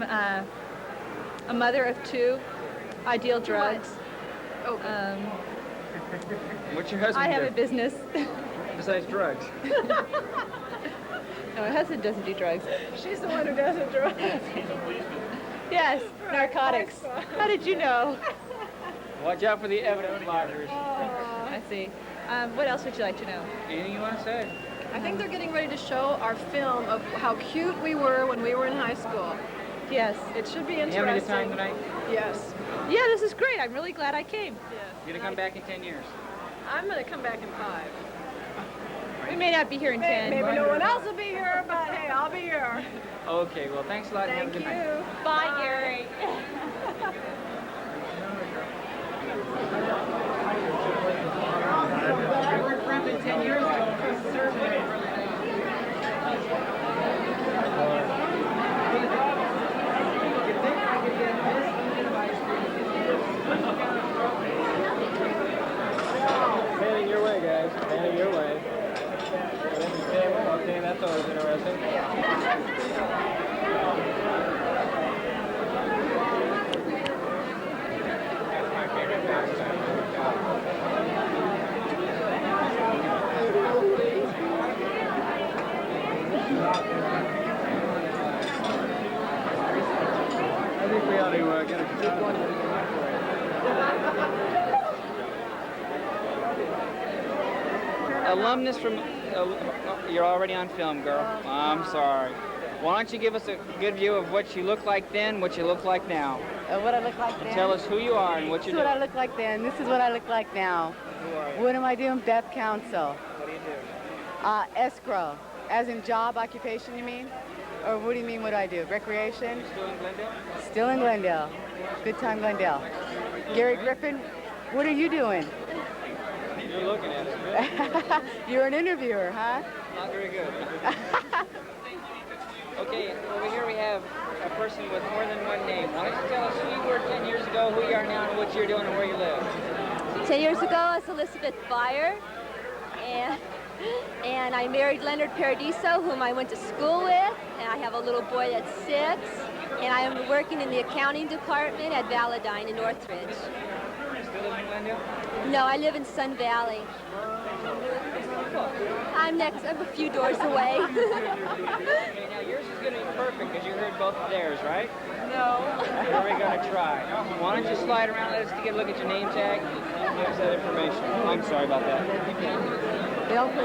a mother of two. I deal drugs. Oh. What's your husband I have do? a business. Besides drugs? No, my husband doesn't do drugs. She's the one who doesn't drugs. Yes, narcotics. How did you know? Watch out for the evidence lockers. I see. What else would you like to know? Anything you want to say? I think they're getting ready to show our film of how cute we were when we were in high school. Yes. It should be You interesting. having a good time tonight? Yes. Yeah, this is great. I'm really glad I came. You're going to come back in 10 years? I'm going to come back in 5. We may not be here in 10. Maybe no one else will be here, but hey, I'll be here. Okay, well, thanks a lot. and have a Thank good you. night. Bye, Gary. We were friends 10 years ago. Panning your way, guys. Panning your way. Okay, that's always interesting. I think we ought to get a shot of it. Alumnus from... you're already on film, girl. I'm sorry. Why don't you give us a good view of what you looked like then, what you look like now? What I look like then? Tell us who you are and what This you is do. what I look like then. This is what I look like now. Who are you? What am I doing? Beth Council. What do you do? Escrow. As in job, occupation, you mean? Or what do you mean what do I do? Recreation? You still in Glendale? Still in Glendale. Good time, Glendale. Gary Griffin, what are you doing? You're looking at us. You're an interviewer, huh? Not very good. Okay, over here we have a person with more than one name. Why don't you tell us who you were 10 years ago, who you are now, and what you're doing and where you live? 10 years ago, I was Elizabeth Byer, and I married Leonard Paradiso, whom I went to school with, and I have a little boy that's 6, and I am working in the accounting department at Valladine in Northridge. You still live in Glendale? No, I live in Sun Valley. I'm a few doors away. Okay, now yours is going to be perfect because you heard both of theirs, right? No. Are we going to try? Why don't you slide around, let us get a look at your name tag, and give us that information. I'm sorry about that.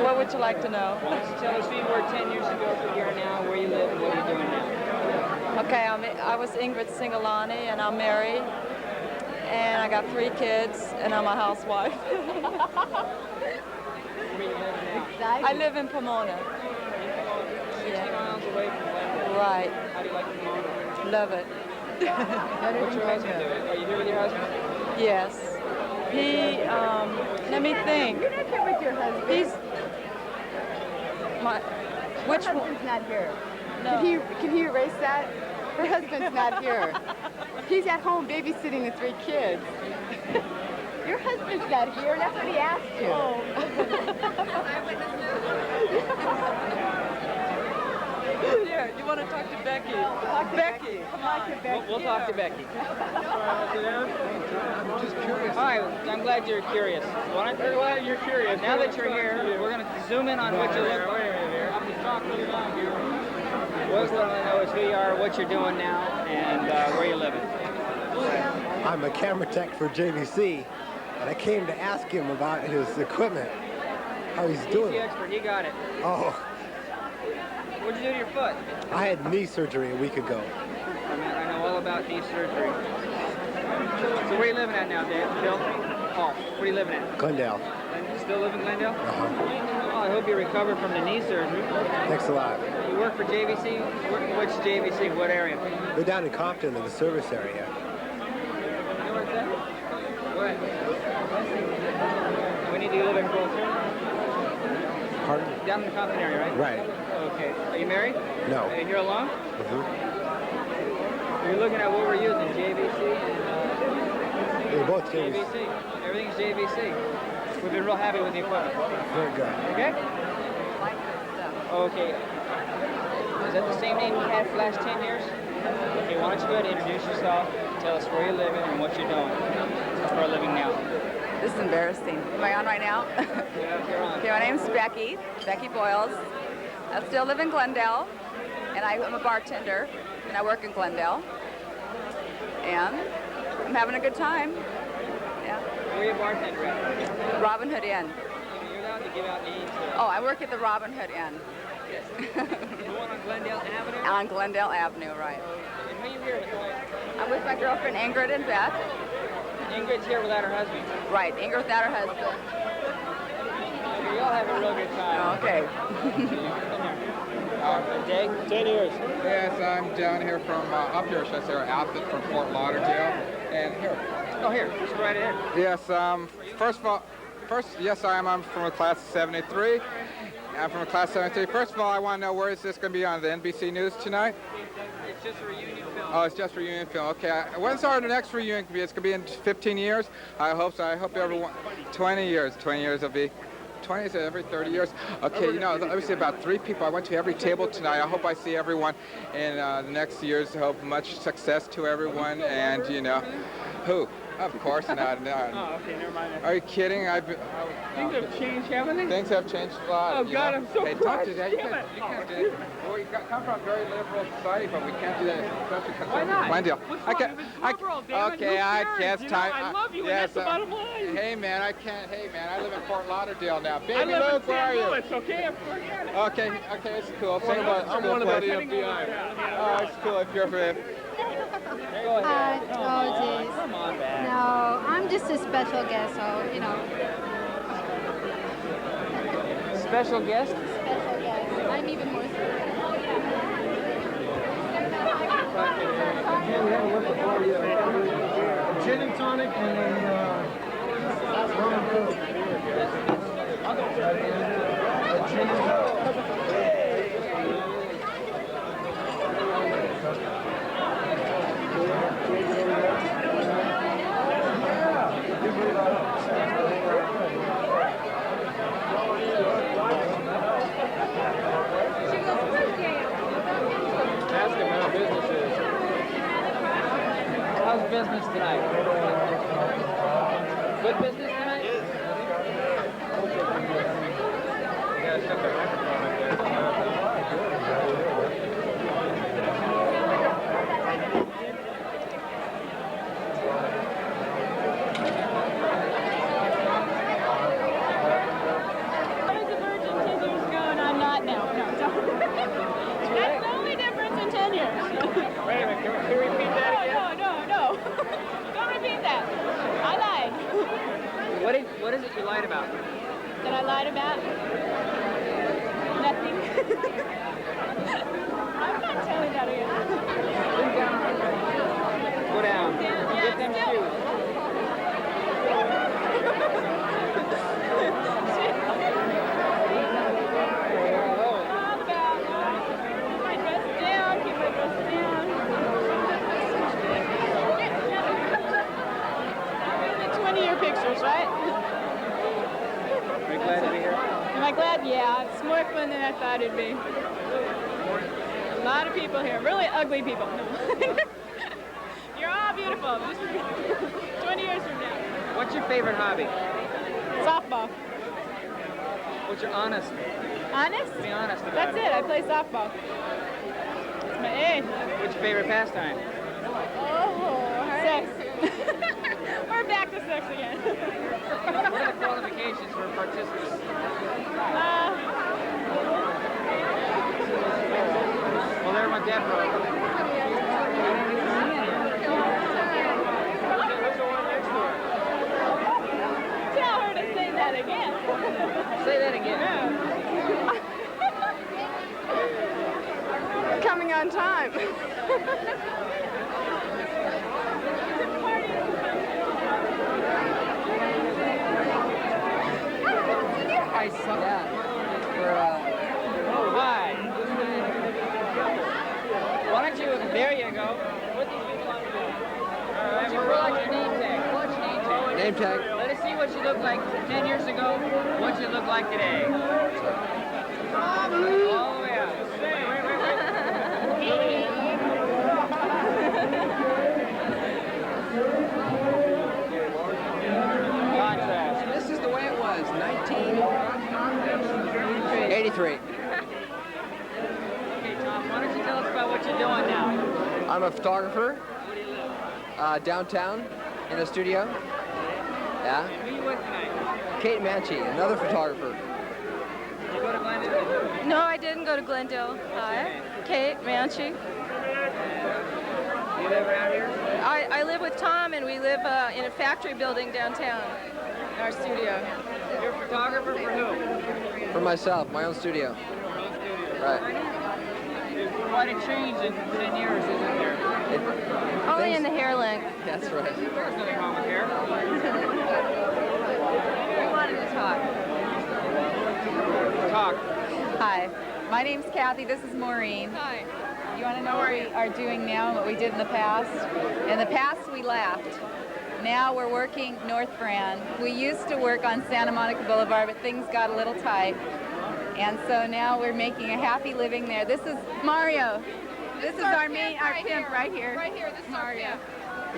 What would you like to know? Why don't you tell us who you were 10 years ago, who you are now, where you live, and what are you doing now? Okay, I was Ingrid Singalani, and I'm married, and I got 3 kids, and I'm a housewife. Where you live now? I live in Pomona. 60 miles away from Glendale. Right. How do you like Pomona? Love it. What's your husband doing? Are you here with your husband? Yes. He, let me think. You're not here with your husband. He's, which Her one? husband's not here. No. Can he erase that? Her husband's not here. He's at home babysitting the 3 kids. Your Your husband's not here. That's what he asked you. Here, you want to talk to Becky? Becky, come on. We'll talk to Becky. I'm just curious. Hi, I'm glad you're curious. I'm glad you're curious. Now that you're here, we're going to zoom in on what you look like. What we want to know is who you are, what you're doing now, and where you're living. I'm a camera tech for JVC, and I came to ask him about his equipment, how he's doing. He's the expert. He got it. Oh, What'd you do to your foot? I had knee surgery a week ago. I know all about knee surgery. So where are you living at now, Dave? Bill? Oh, where are you living at? Glendale. And you still live in Glendale? Uh-huh. Well, I hope you recover from the knee surgery. Thanks a lot. You work for JVC? Which JVC? What area? We're down in Compton in the service area. You know where it's at? What? We need to live in closer. Pardon? Down in the Compton area, right? Right. Okay. Are you married? No. Are you here alone? Mm-hmm. You're looking at what we're using, JVC? They're both JVC. JVC. Everything's JVC. We've been real happy with the equipment. Very good. Okay? Okay. Is that the same name you had for the last 10 years? Okay, why don't you go ahead and introduce yourself, tell us where you're living and what you're doing for a living now. This is embarrassing. Am I on right now? Yeah, you're on. Okay, my name's Becky Boyles. I still live in Glendale, and I'm a bartender, and I work in Glendale. And I'm having a good time. Yeah. Where are you a bartender at? Robin Hood Inn. You're allowed to give out names. Oh, I work at the Robin Hood Inn. The one on Glendale Avenue? On Glendale Avenue, right. And who are you here with? I'm with my girlfriend Ingrid and Beth. Ingrid's here without her husband. Right, Ingrid without her husband. We all have a real good time. Okay. Jake? 10 years. Yes, I'm down here from up here, should I say, or outfit from Fort Lauderdale. And here. Oh, here. Just go right ahead. Yes, first of all, yes, I'm from a class of 73. I'm from a class of 73. First of all, I want to know where is this going to be on the NBC News tonight? It's just a reunion film. Oh, it's just a reunion film. Okay. When's our next reunion going to be? It's going to be in 15 years? I hope so. I hope everyone... 20 years. 20 years will be... 20 is every 30 years. Okay, you know, let me see, about 3 people. I went to every table tonight. I hope I see everyone in the next years. I hope much success to everyone. And, you know, who? Of course not. Oh, okay, never mind. Are you kidding? Things have changed, haven't they? Things have changed a lot. Oh, God, know? I'm so Hey, proud. don't do that. You can't do that. Well, we come from a very liberal society, but we can't do that. Especially Why not? Glendale. What's wrong? If it's liberal, damn it, okay, who I cares? guess You know, time. I love you, and yes, that's the bottom line. Hey, man, I can't. Hey, man, I live in Fort Lauderdale now. Baby I live Luke, in where are St. you? Louis, okay? Forget it. Okay, it's cool. I'm one of the FBI. Oh, it's cool if you're for. Oh, geez. Come on back. No, I'm just a special guest, so, you know. Special guest? Special guest. I'm even more Gin and tonic and then rum and coke. Ask him how business is. How's business tonight? Good business tonight? What is the virgin 10 years ago and I'm not now? No, don't. That's the only difference in 10 years. Wait a minute, can we repeat that again? No. Don't repeat that. I lied. What is it you lied about? That I lied about? Nothing. I'm not telling that again. Go down. Get them shoes. Pictures, right? fun than I thought it'd be. A lot of people here, really ugly people. No. You're all beautiful. This is 20 years from now. What's your favorite hobby? Softball. What's your honest? Honest? Be honest about That's it. I play softball. It's my age. What's your favorite pastime? Oh, sex. We're back to sex again. What are the qualifications for participants? Well, there went Deborah. Tell her to say that again. Say that again. Coming on time. I suck. Yeah. Hi. Why don't you, there you go. What these people on the board? Why don't you pull out your name tag? Pull out your name tag. Name tag. Let us see what you look like 10 years ago, what you look like today. All the way out. Contrast. This is the way it was, 1983. Okay, Tom, why don't you tell us about what you're doing now? I'm a photographer. Where do you live? Downtown in a studio. Yeah. Who are you with tonight? Kate Manchi, another photographer. Did you go to Glendale? No, I didn't go to Glendale. Hi, Kate Manchi. You live around here? I live with Tom, and we live in a factory building downtown, our studio. You're a photographer for who? For myself, my own studio. Right. There's quite a change in 10 years, isn't there? Only in the hair length. That's right. There's nothing wrong with hair. We wanted to talk. Talk. Hi, my name's Kathy. This is Maureen. Hi. You want to know what we are doing now and what we did in the past? In the past, we laughed. Now we're working North Brand. We used to work on Santa Monica Boulevard, but things got a little tight. And so now we're making a happy living there. This is Mario. This is our pimp right here. Right here, this is Mario.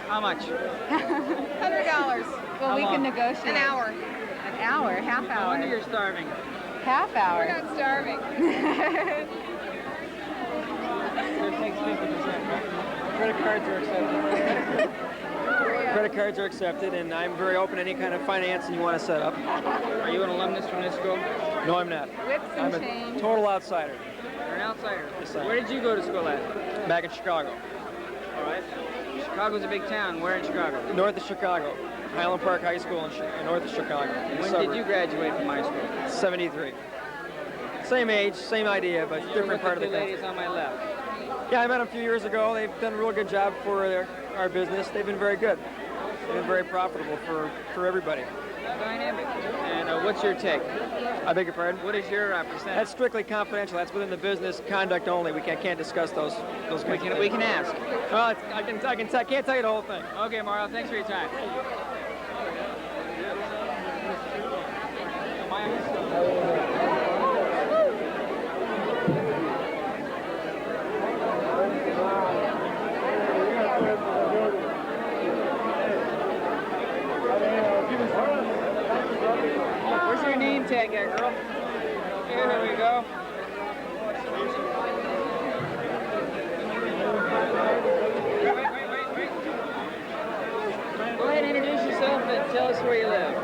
How much? $100. Well, we can negotiate. An hour. An hour, half No hour. wonder you're starving. Half hour. We're not starving. It takes 50%, right? Credit cards are accepted. Credit cards are accepted, and I'm very open to any kind of financing you want to set up. Are you an alumnus from this school? No, I'm not. Whips I'm and a chains. total outsider. You're an outsider. Yes, I am. Where did you go to school at? Back in Chicago. All right. Chicago's a big town. Where in Chicago? North of Chicago. Highland Park High School in north of Chicago. When did you graduate from high school? 73. Same age, same idea, but different part of the country. ladies on my left. Yeah, I met them a few years ago. They've done a real good job for our business. They've been very good. They've been very profitable for everybody. Dynamic. And what's your take? I beg your pardon? What is your percentage? That's strictly confidential. That's within the business conduct only. We can't discuss those kinds of We can ask. Well, I can't tell you the whole thing. Okay, Mario. Thanks for your time. Where's your name tag at, girl? Here we go. Wait. Go ahead and introduce yourself and tell us where you live.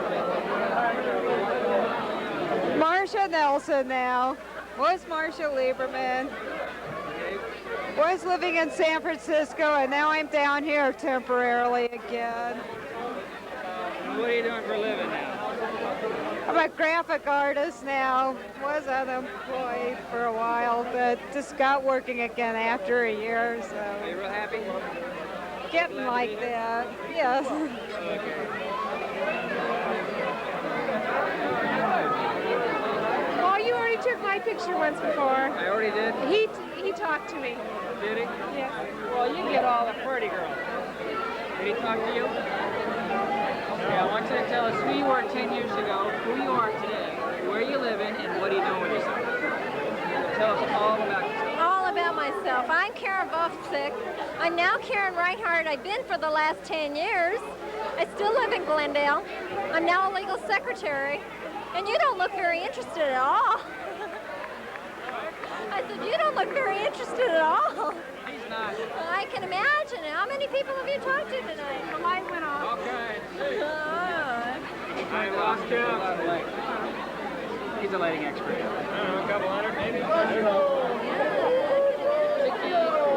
Marcia Nelson now. Was Marcia Lieberman. Was living in San Francisco, and now I'm down here temporarily again. What are you doing for a living now? I'm a graphic artist now. Was unemployed for a while, but just got working again after a year, so. Are you real happy? Getting like that, yes. Well, you already took my picture once before. I already did? He talked to me. Did he? Yeah. Well, you get all the pretty girls. Did he talk to you? Okay, I want you to tell us who you were 10 years ago, who you are today, where are you living and what are you doing with yourself? Tell us all about yourself. All about myself. I'm Karen Bofsick. I'm now Karen Reinhardt. I've been for the last 10 years. I still live in Glendale. I'm now a legal secretary. And you don't look very interested at all. I said, you don't look very interested at all. He's not. I can imagine. How many people have you talked to tonight? The light went off. Okay. I lost count. He's a lighting expert. I don't know, a couple hundred maybe? Vicki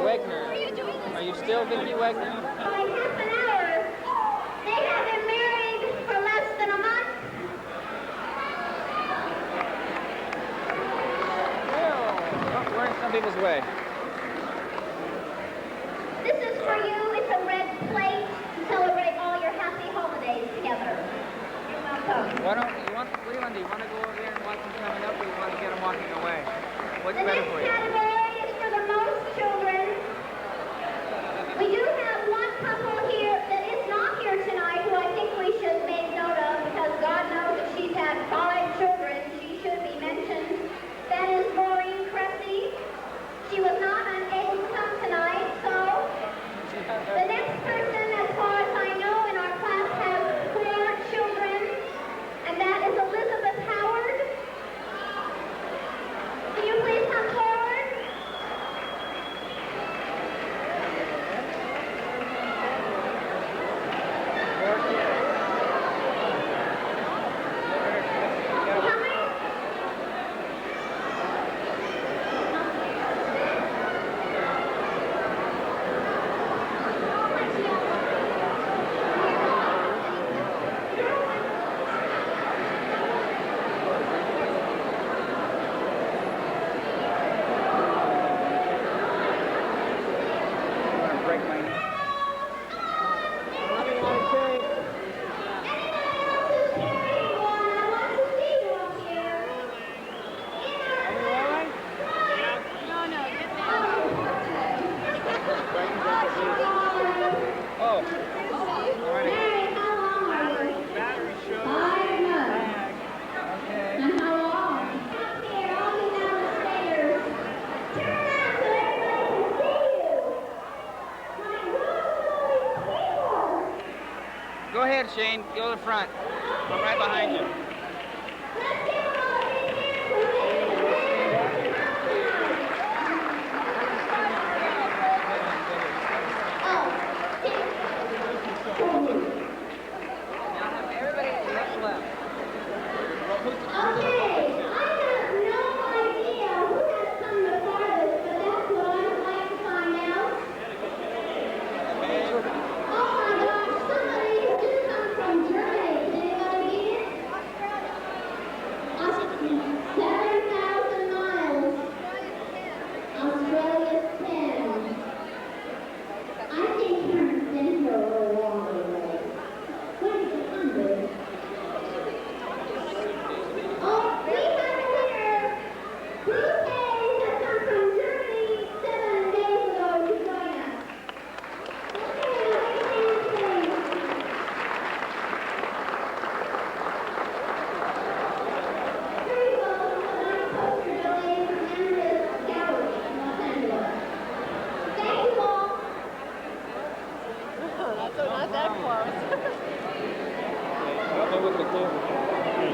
Wegner. Are you still Vicki Wegner? By half an hour. They have been married for less than a month. We're in some people's way. This is for you. It's a red plate to celebrate all your happy holidays together. You're welcome. What do you want to do? You want to go over there and watch them coming up, or you want to get them walking away? What's The better next for you? category is for the most children. We do have one couple here that is not here tonight who I think we should make note of because God knows that she's had 5 children. She should be mentioned. That is Maureen Cressy. She was not able to come tonight, so the next person, as far as I know, in our class has 4 children, and that is Elizabeth Howard. Can you please come forward? Go ahead, Shane. Go to the front. I'm right behind you.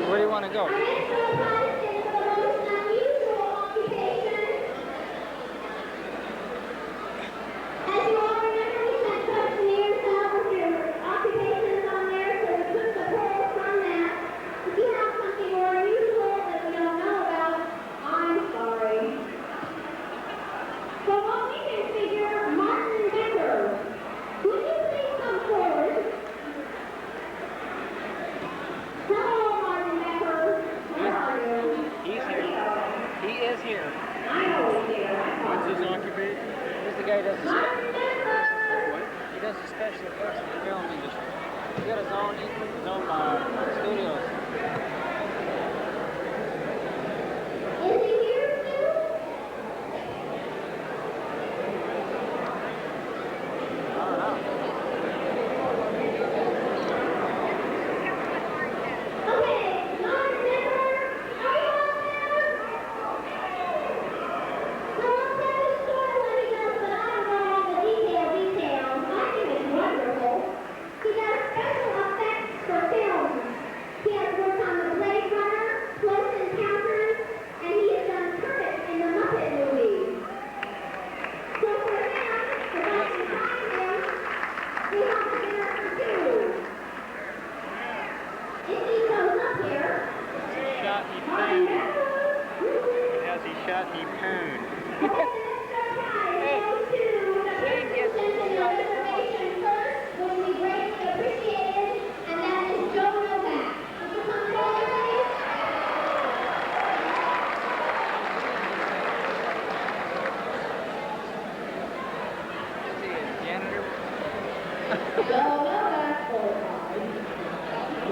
Where do you want to go?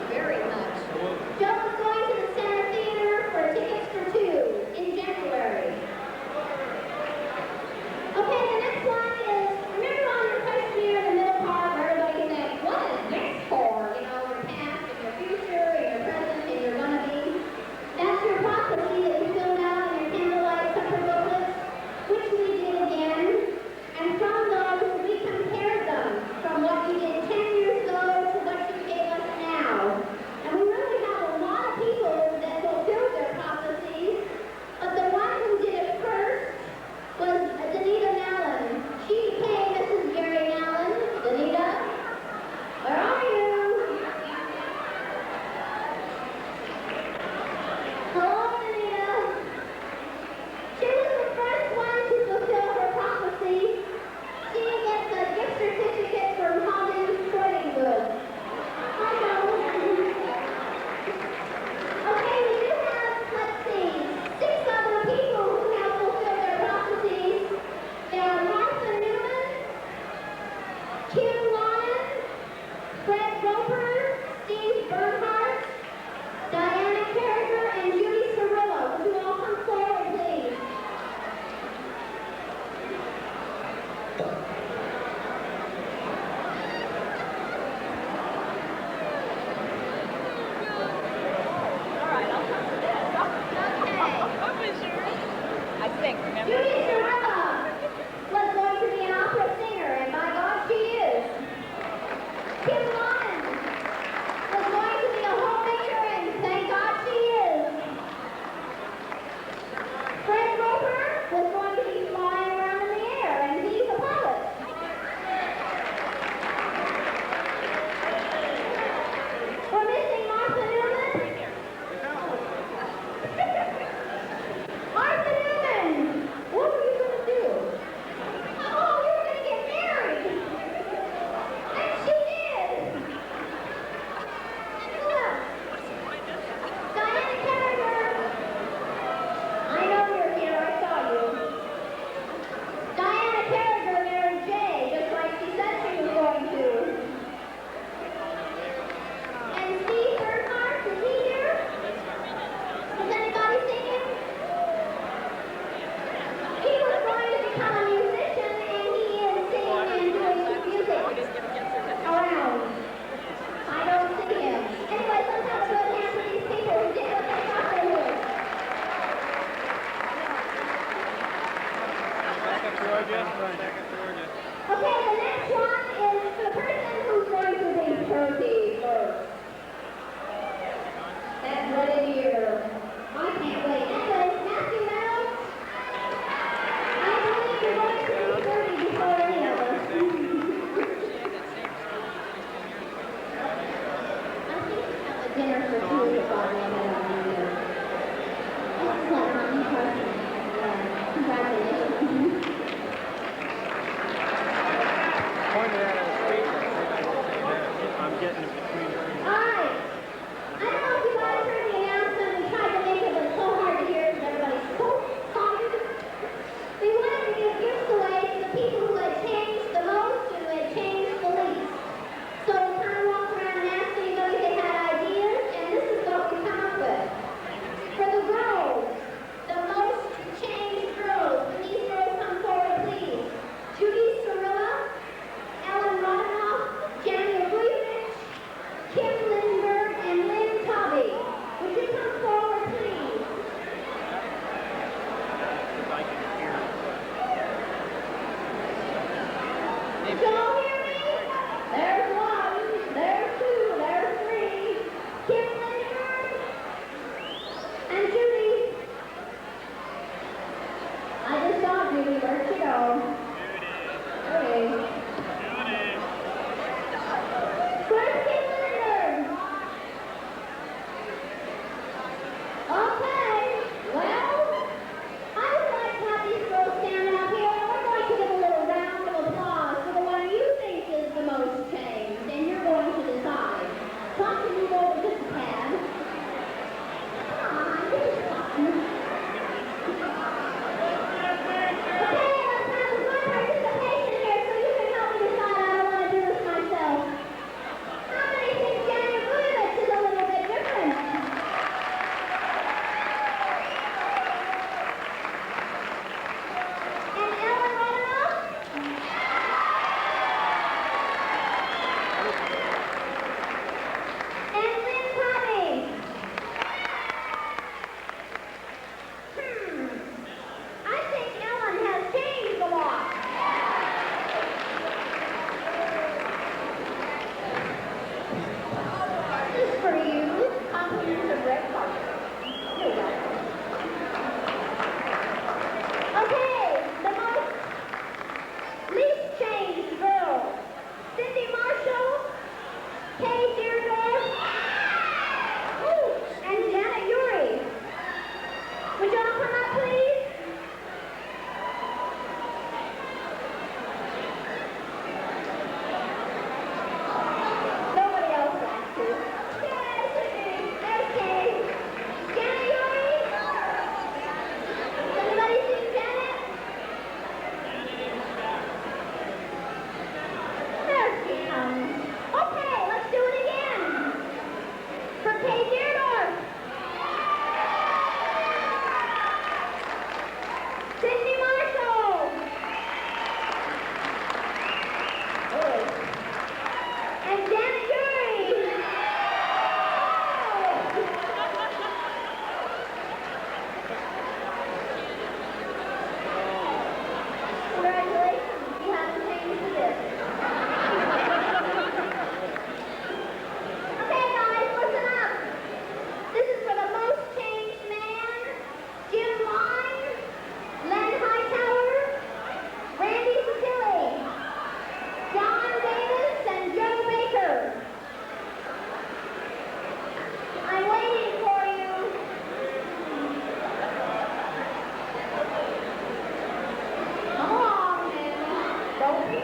Very much. Joe is going to the Center Theater for tickets for 2 in January. Okay, the next one is, remember on your freshman year in the middle part where everybody can say, what is next for? You know, your past and your future and your present and your gonna be. That's your prophecy that you filled out in your candlelight supper booklets, which we did again. And from those, we compared them from what you did 10 years ago to what you gave us now. And we really have a lot of people that fulfilled their prophecies, but the one who did it first was Danita Allen. She became Mrs. Gary Allen. Danita, where are you? Hello, Danita. She was the first one to fulfill her prophecy. She gets a gift certificate from Holland's Sporting Goods. I know. Okay, we do have, let's see, 6 other people who have fulfilled their prophecies. They are Martha Newman, Kim Lonnan, Fred Roper, Steve Bernhardt, Diana Carriger, and Judy Cirillo. Would you all come forward, please? I think, remember? Judy Cirillo was going to be an opera singer, and by God, she is. Kim Lonnan was going to be a homemaker, and thank God she is. Fred Roper was going to be flying around in the air, and he's a pilot. We're missing Martha Newman. Martha Newman! What were you going to do? Oh, you were going to get married! And she did! And who else? Diana Carriger! I know you're here, I saw you. Diana Carriger married Jay, just like she said she was going to. And Steve Bernhardt, is he here? Has anybody seen him? He was going to become a musician, and he is singing and doing music around. I don't see him. Anyway, let's have a good hand for these people who did what they thought they would. Okay, the next one is the person who's going to be 31st. That's what it is. I can't wait. Anyways, Matthew Reynolds, I believe you're going to be 30 before any of us. I think you have a dinner for 2 o'clock and then I'll be there. Excellent, honey. Congratulations. Pointed at a street. I'm getting it between her. All right. I don't know if you guys heard the announcement. We tried to make it, but it's so hard to hear because everybody's so tired. We wanted to give gifts away to the people who had changed the most and who had changed the least. So we kind of walked around and asked anybody if they had ideas, and this is what we come up with. For the girls, the most changed girls, can these girls come forward, please? Judy Cirillo, Ellen Romanoff, Jenny Vujicic, Kim Lindbergh, and Lynn Tubby. Would you come forward, please? Can you all hear me? There's 1, there's 2, there's 3. Kim Lindbergh and Judy. I just saw Judy. Where'd she go? Judy. Where's Kim Lindbergh? Okay, well, I would like to have these girls stand out here, and we're going to give a little round of applause for the one you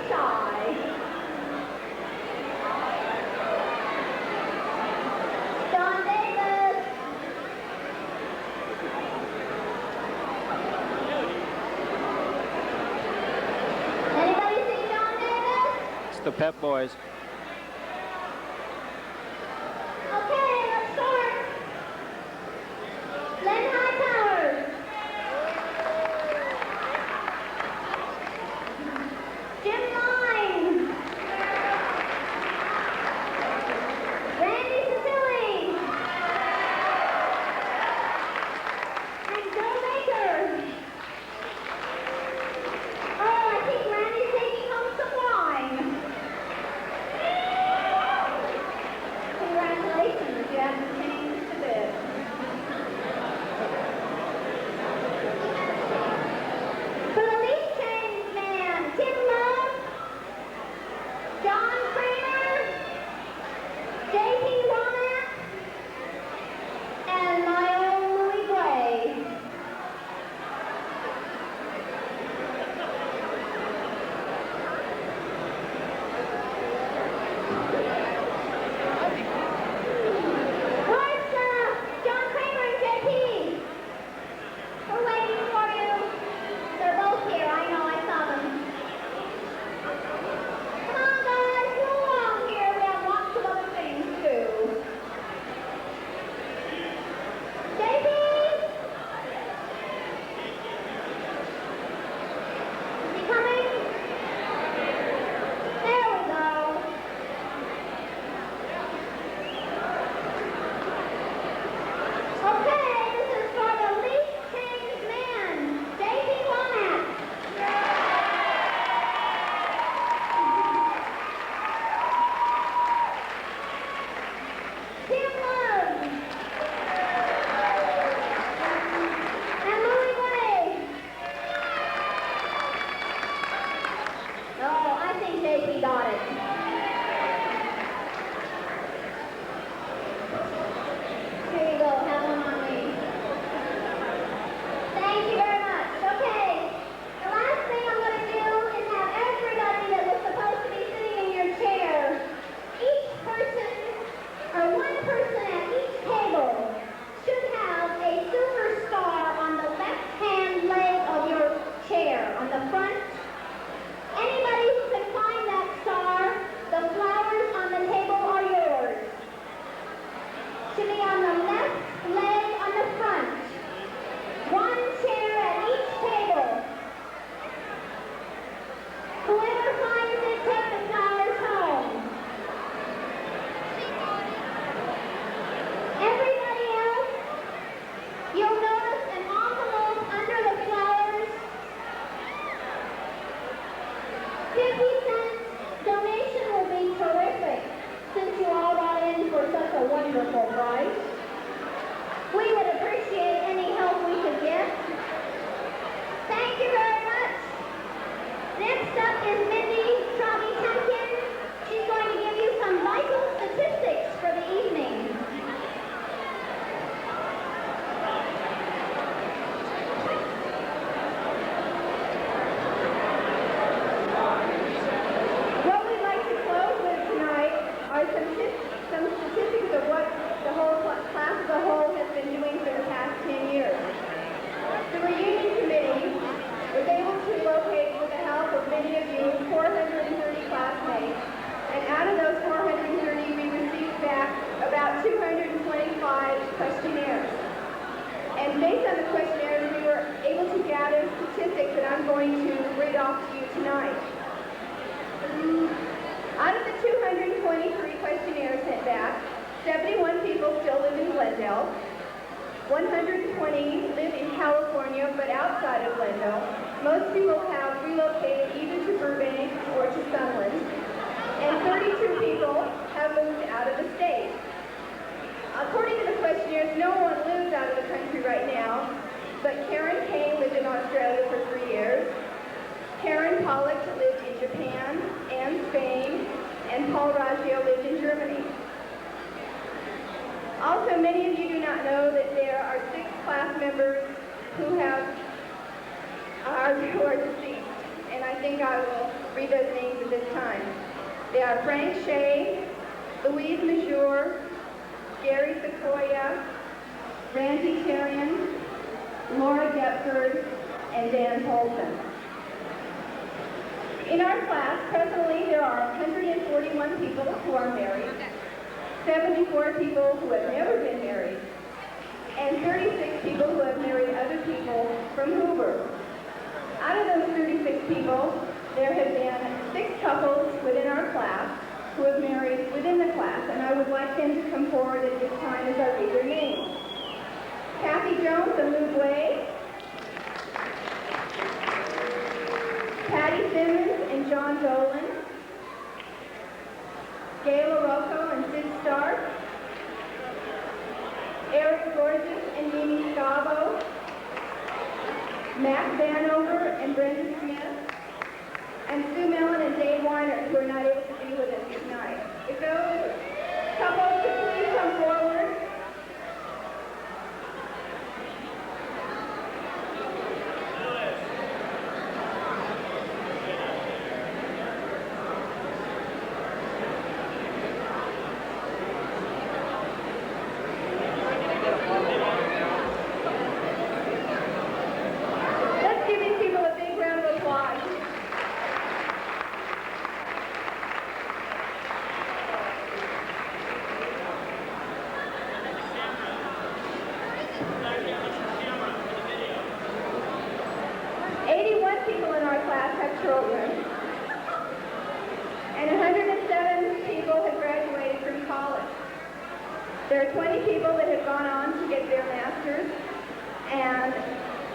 shy. John Davis. Anybody see John Davis? It's the Pep Boys. Okay, let's start. Glen Hightower. Jim Lyne. Randy Cecily. And Bill Baker. Oh, I think Randy's taking home some wine. Congratulations, you haven't changed a bit. For the least changed man, Tim Love, John Kramer, J.P. Womack, and my own Louis Gray. Where's John Kramer and J.P.? We're waiting for you. They're both here. I know. I saw them. Come on, guys. Go along here. We have lots of other things to do. J.P.? Is he coming? There we go. Okay, this is for the least changed man, J.P. Womack. Tim Love. And Louis Gray. Oh, I think J.P. got it. Here you go, have one on me. Thank you very much. Okay, the last thing I'm going to do is have everybody that was supposed to be sitting in your chair, each person, or one person at each table, should have a silver star on the left-hand leg of your chair, on the front. Anybody who can find that star, the flowers on the table are yours. Should be on the left leg on the front. One chair at each table. Whoever finds it, take the flowers home. Everybody else, you'll notice an envelope under the flowers. 50-cent donation will be terrific, since you all got in for such a wonderful price. We would appreciate any help we could get. Thank you very much. Next up is Mindy Travi-Temkin. She's going to give you some vital statistics for the evening. What we'd like to close with tonight are some statistics of what the whole class as a whole has been doing for the past 10 years. The reunion committee was able to locate, with the help of many of you, 430 classmates. And out of those 430, we received back about 225 questionnaires. And based on the questionnaires, we were able to gather statistics that I'm going to read off to you tonight. Out of the 223 questionnaires sent back, 71 people still live in Glendale. 120 live in California, but outside of Glendale. Most people have relocated either to Burbank or to Sunland. And 32 people have moved out of the state. According to the questionnaires, no one lives out of the country right now, but Karen Kane lived in Australia for 3 years. Karen Pollock lived in Japan and Spain, and Paul Raggio lived in Germany. Also, many of you do not know that there are 6 class members who are deceased, and I think I will read those names this time. They are Frank Shea, Louise Major, Gary Sequoia, Randy Tyrion, Laura Gepford, and Dan Holton. In our class, presently there are 141 people who are married, 74 people who have never been married, and 36 people who have married other people from Hoover. Out of those 36 people, there have been 6 couples within our class who have married within the class, and I would like them to come forward at this time as I read their names. Kathy Jones and Lou Blay, Patty Simmons and John Dolan, Gail LaRocco and Sid Stark, Eric Gorgeous and Mimi Scavo, Matt Vanover and Brenda Smith, and Sue Mellon and Dave Weiner, who are not able to be with us tonight. If those couples could please come forward. Let's give these people a big round of applause. People in our class have children, and 107 people have graduated from college. There are 20 people that have gone on to get their master's, and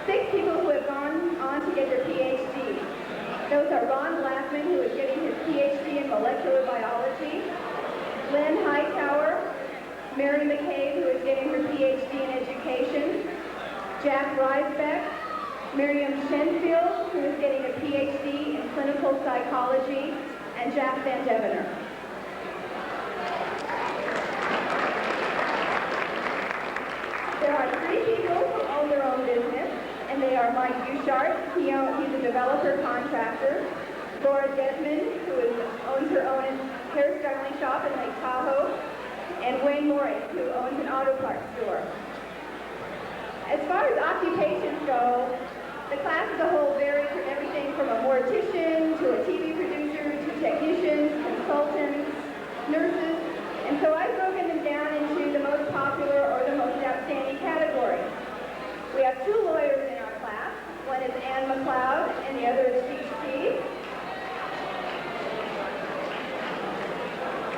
6 people who have gone on to get their PhD. Those are Ron Blackman, who is getting his PhD in molecular biology, Lynn Hightower, Mary McCabe, who is getting her PhD in education, Jack Reisbeck, Miriam Shenfield, who is getting a PhD in clinical psychology, and Jack Van Devener. There are 3 people who own their own business, and they are Mike Bouchard, he's a developer contractor, Laura Desmond, who owns her own hairstyling shop in Lake Tahoe, and Wayne Morris, who owns an auto parts store. As far as occupations go, the class as a whole varies from everything from a mortician to a TV producer to technicians, consultants, nurses, and so I've broken them down into the most popular or the most outstanding categories. We have 2 lawyers in our class. One is Ann McLeod and the other is Steve Steve.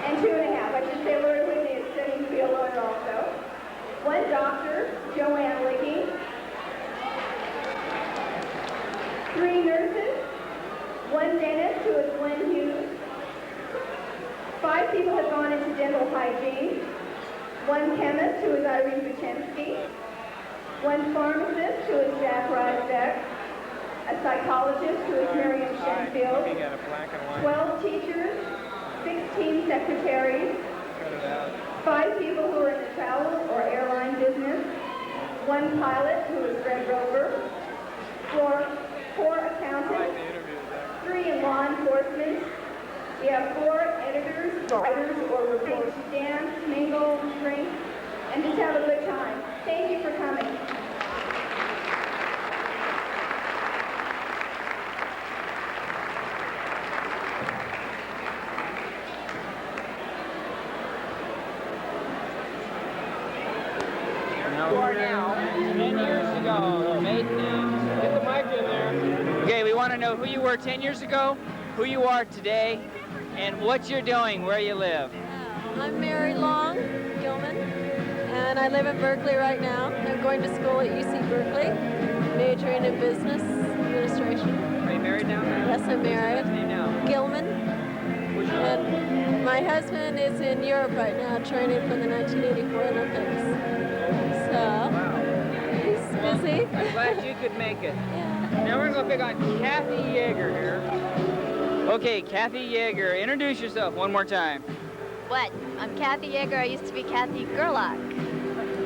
And 2 and a half. I should say Lori Whitney is studying to be a lawyer also. 1 doctor, Joanne Licking. 3 nurses, 1 dentist, who is Glenn Hughes. 5 people have gone into dental hygiene. 1 chemist, who is Irene Buchensky. 1 pharmacist, who is Jack Reisbeck. A psychologist, who is Miriam Shenfield. 12 teachers, 16 secretaries. 5 people who are in the travel or airline business. 1 pilot, who is Fred Rover. 4 accountants, 3 in law enforcement. We have 4 editors, writers, or reporters to dance, mingle, drink, and just have a good time. Thank you for coming. Who are now 10 years ago, made names. Get the mic in there. Okay, we want to know who you were 10 years ago, who you are today, and what you're doing, where you live. I'm Mary Long Gilman, and I live in Berkeley right now. I'm going to school at UC Berkeley, majoring in business administration. Are you married now? Yes, I'm married. What's your name now? Gilman. And my husband is in Europe right now, training for the 1984 Olympics. So, he's busy. I'm glad you could make it. Now we're going to pick on Kathy Yeager here. Okay, Kathy Yeager, introduce yourself one more time. What? I'm Kathy Yeager. I used to be Kathy Gerlach.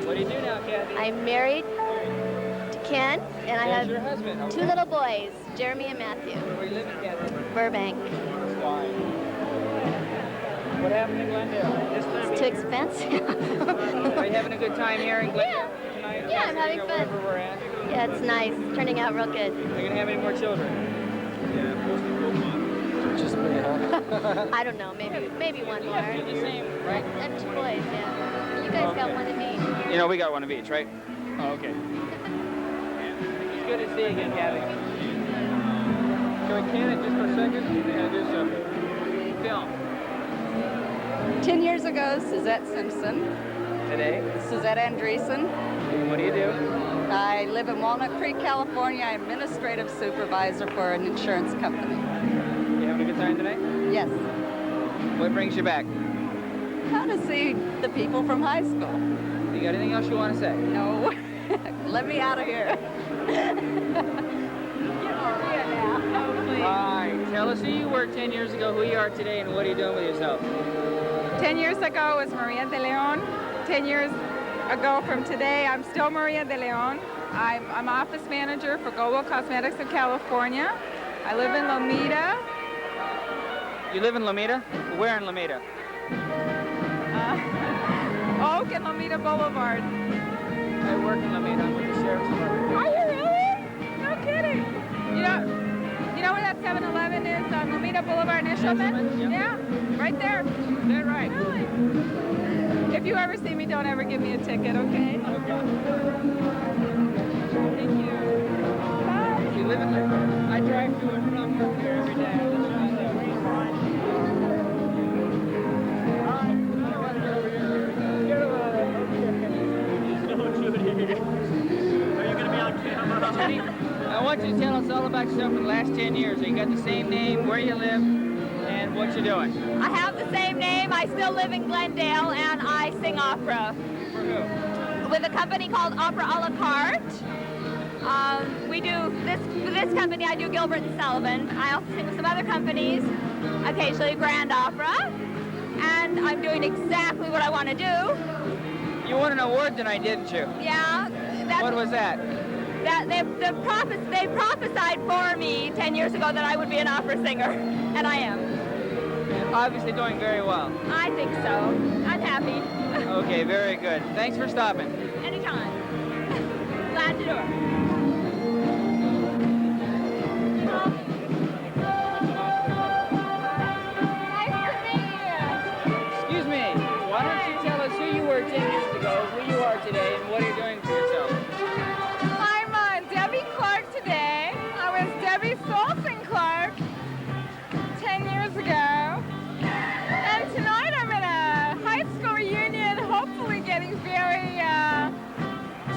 What do you do now, Kathy? I'm married to Ken, and I have your husband? 2 little boys, Jeremy and Matthew. Where are you living, Kathy? Burbank. Why? What happened in Glendale? It's too expensive. Are you having a good time here in Glendale tonight? Yeah, I'm having fun. Wherever we're at. Yeah, it's nice. It's turning out real good. Are you going to have any more children? Just me, huh? I don't know. Maybe one more. You're the same, right? I have 2 boys, yeah. You guys got one of each. You know, we got one of each, right? Oh, okay. It's good to see you again, Kathy. Can we can it just for a second? And do some film. 10 years ago, Suzette Simpson. Today? Suzette Andreessen. What do you do? I live in Walnut Creek, California. I'm administrative supervisor for an insurance company. You having a good time today? Yes. What brings you back? How to see the people from high school. You got anything else you want to say? No. Let me out of here. Hi. Tell us who you were 10 years ago, who you are today, and what are you doing with yourself? 10 years ago was Maria de Leon. 10 years ago from today, I'm still Maria de Leon. I'm office manager for Global Cosmetics of California. I live in Lomita. You live in Lomita? Where in Lomita? Oak and Lomita Boulevard. I work in Lomita. I'm with the Sheriff's Department. Are you really? No kidding. You know where that 7-Eleven is on Lomita Boulevard in Ishelman? Yep. Yeah, right there. Is that right? Really? If you ever see me, don't ever give me a ticket, okay? Okay. Thank you. Bye. You live in Lomita? I drive to and from work here every day. I want you to tell us all about yourself in the last 10 years. You got the same name, where you live, and what you're doing. I have the same name. I still live in Glendale, and I sing opera. For who? With a company called Opera a la Carte. We do this, for this company, I do Gilbert and Sullivan. I also sing with some other companies, occasionally Grand Opera. And I'm doing exactly what I want to do. You won an award tonight, didn't you? Yeah. What was that? That they prophesied for me 10 years ago that I would be an opera singer, and I am. Obviously doing very well. I think so. I'm happy. Okay, very good. Thanks for stopping. Anytime. Glad to do it. Excuse me. Why don't you tell us who you were 10 years ago, who you are today, and what are you doing for yourself? I'm Debbie Clark today. I was Debbie Solson Clark 10 years ago. And tonight I'm at a high school reunion, hopefully getting very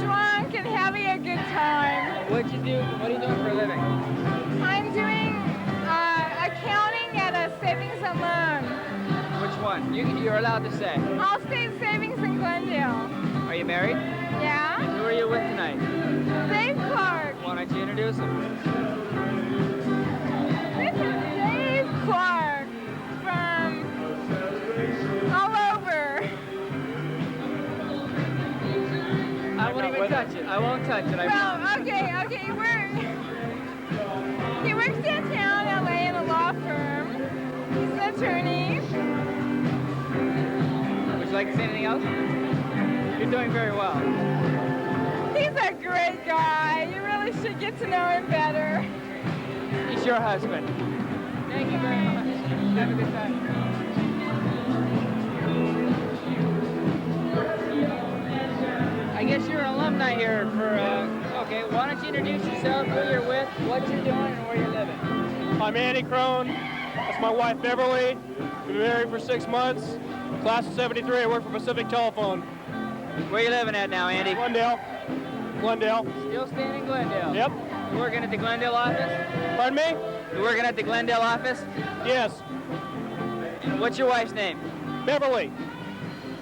drunk and having a good time. What do you do? What are you doing for a living? I'm doing accounting at a savings and loan. Which one? You're allowed to say. Allstate Savings in Glendale. Are you married? Yeah. And who are you with tonight? Dave Clark. Why don't you introduce him? This is Dave Clark from all over. I won't even touch it. I won't touch it. Well, okay. He works downtown LA in a law firm. He's an attorney. Would you like to say anything else? You're doing very well. He's a great guy. You really should get to know him better. He's your husband. Thank you very much. Have a good time. I guess you're an alumni here for, okay, why don't you introduce yourself, who you're with, what you're doing, and where you're living. I'm Andy Crone. That's my wife, Beverly. We've been married for 6 months. Class of 73, I work for Pacific Telephone. Where are you living at now, Andy? Glendale. Still staying in Glendale? Yep. You working at the Glendale office? Pardon me? You working at the Glendale office? Yes. And what's your wife's name? Beverly.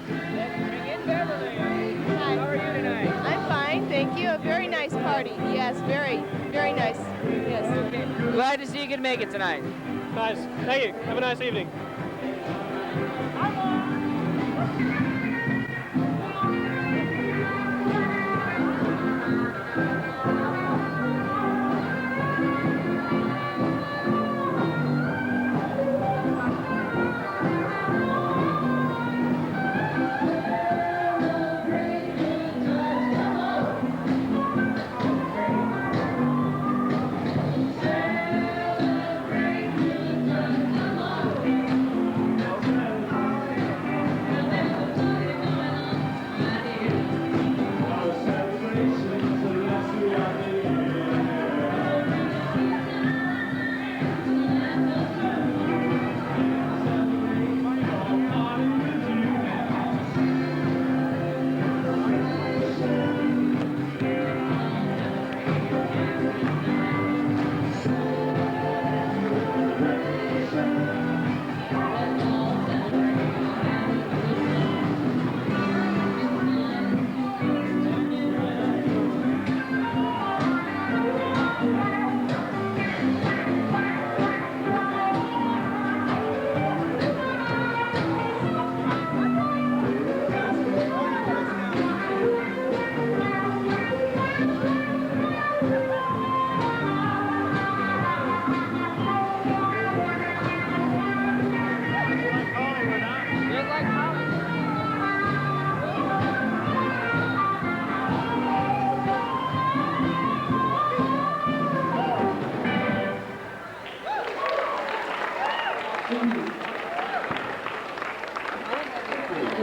Bring in Beverly. Hi. How are you tonight? I'm fine, thank you. A very nice party. Yes, very, very nice. Yes. Okay. Glad to see you can make it tonight. Nice. Thank you. Have a nice evening.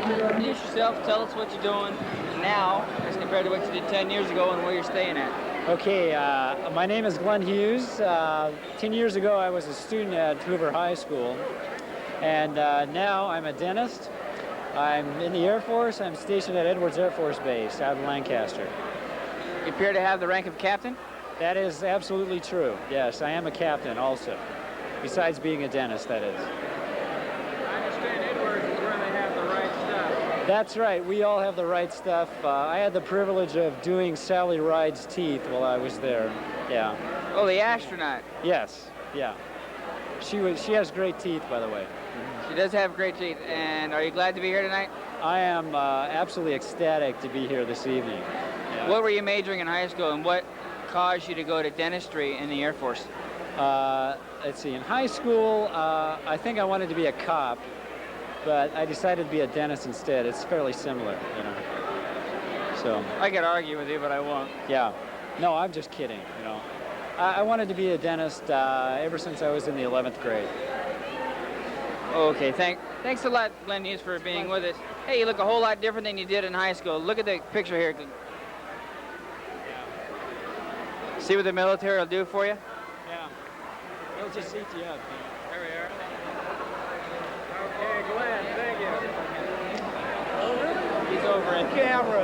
Introduce yourself, tell us what you're doing now as compared to what you did 10 years ago and where you're staying at. Okay, my name is Glenn Hughes. 10 years ago I was a student at Hoover High School, and now I'm a dentist. I'm in the Air Force. I'm stationed at Edwards Air Force Base out in Lancaster. You appear to have the rank of captain? That is absolutely true. Yes, I am a captain also, besides being a dentist, that is. I understand Edwards is where they have the right stuff. That's right. We all have the right stuff. I had the privilege of doing Sally Ride's teeth while I was there. Yeah. Oh, the astronaut. Yes. Yeah. She has great teeth, by the way. She does have great teeth. And are you glad to be here tonight? I am absolutely ecstatic to be here this evening. Yeah. What were you majoring in high school, and what caused you to go to dentistry in the Air Force? Let's see. In high school, I think I wanted to be a cop, but I decided to be a dentist instead. It's fairly similar, you know. So I could argue with you, but I won't. Yeah. No, I'm just kidding, you know. I wanted to be a dentist ever since I was in the 11th grade. Okay, thanks a lot, Glenn Hughes, for being with us. Hey, you look a whole lot different than you did in high school. Look at the picture here. See what the military will do for you? Yeah. They'll just seat you up. There we are. Okay, Glenn, thank you. He's over it. Camera.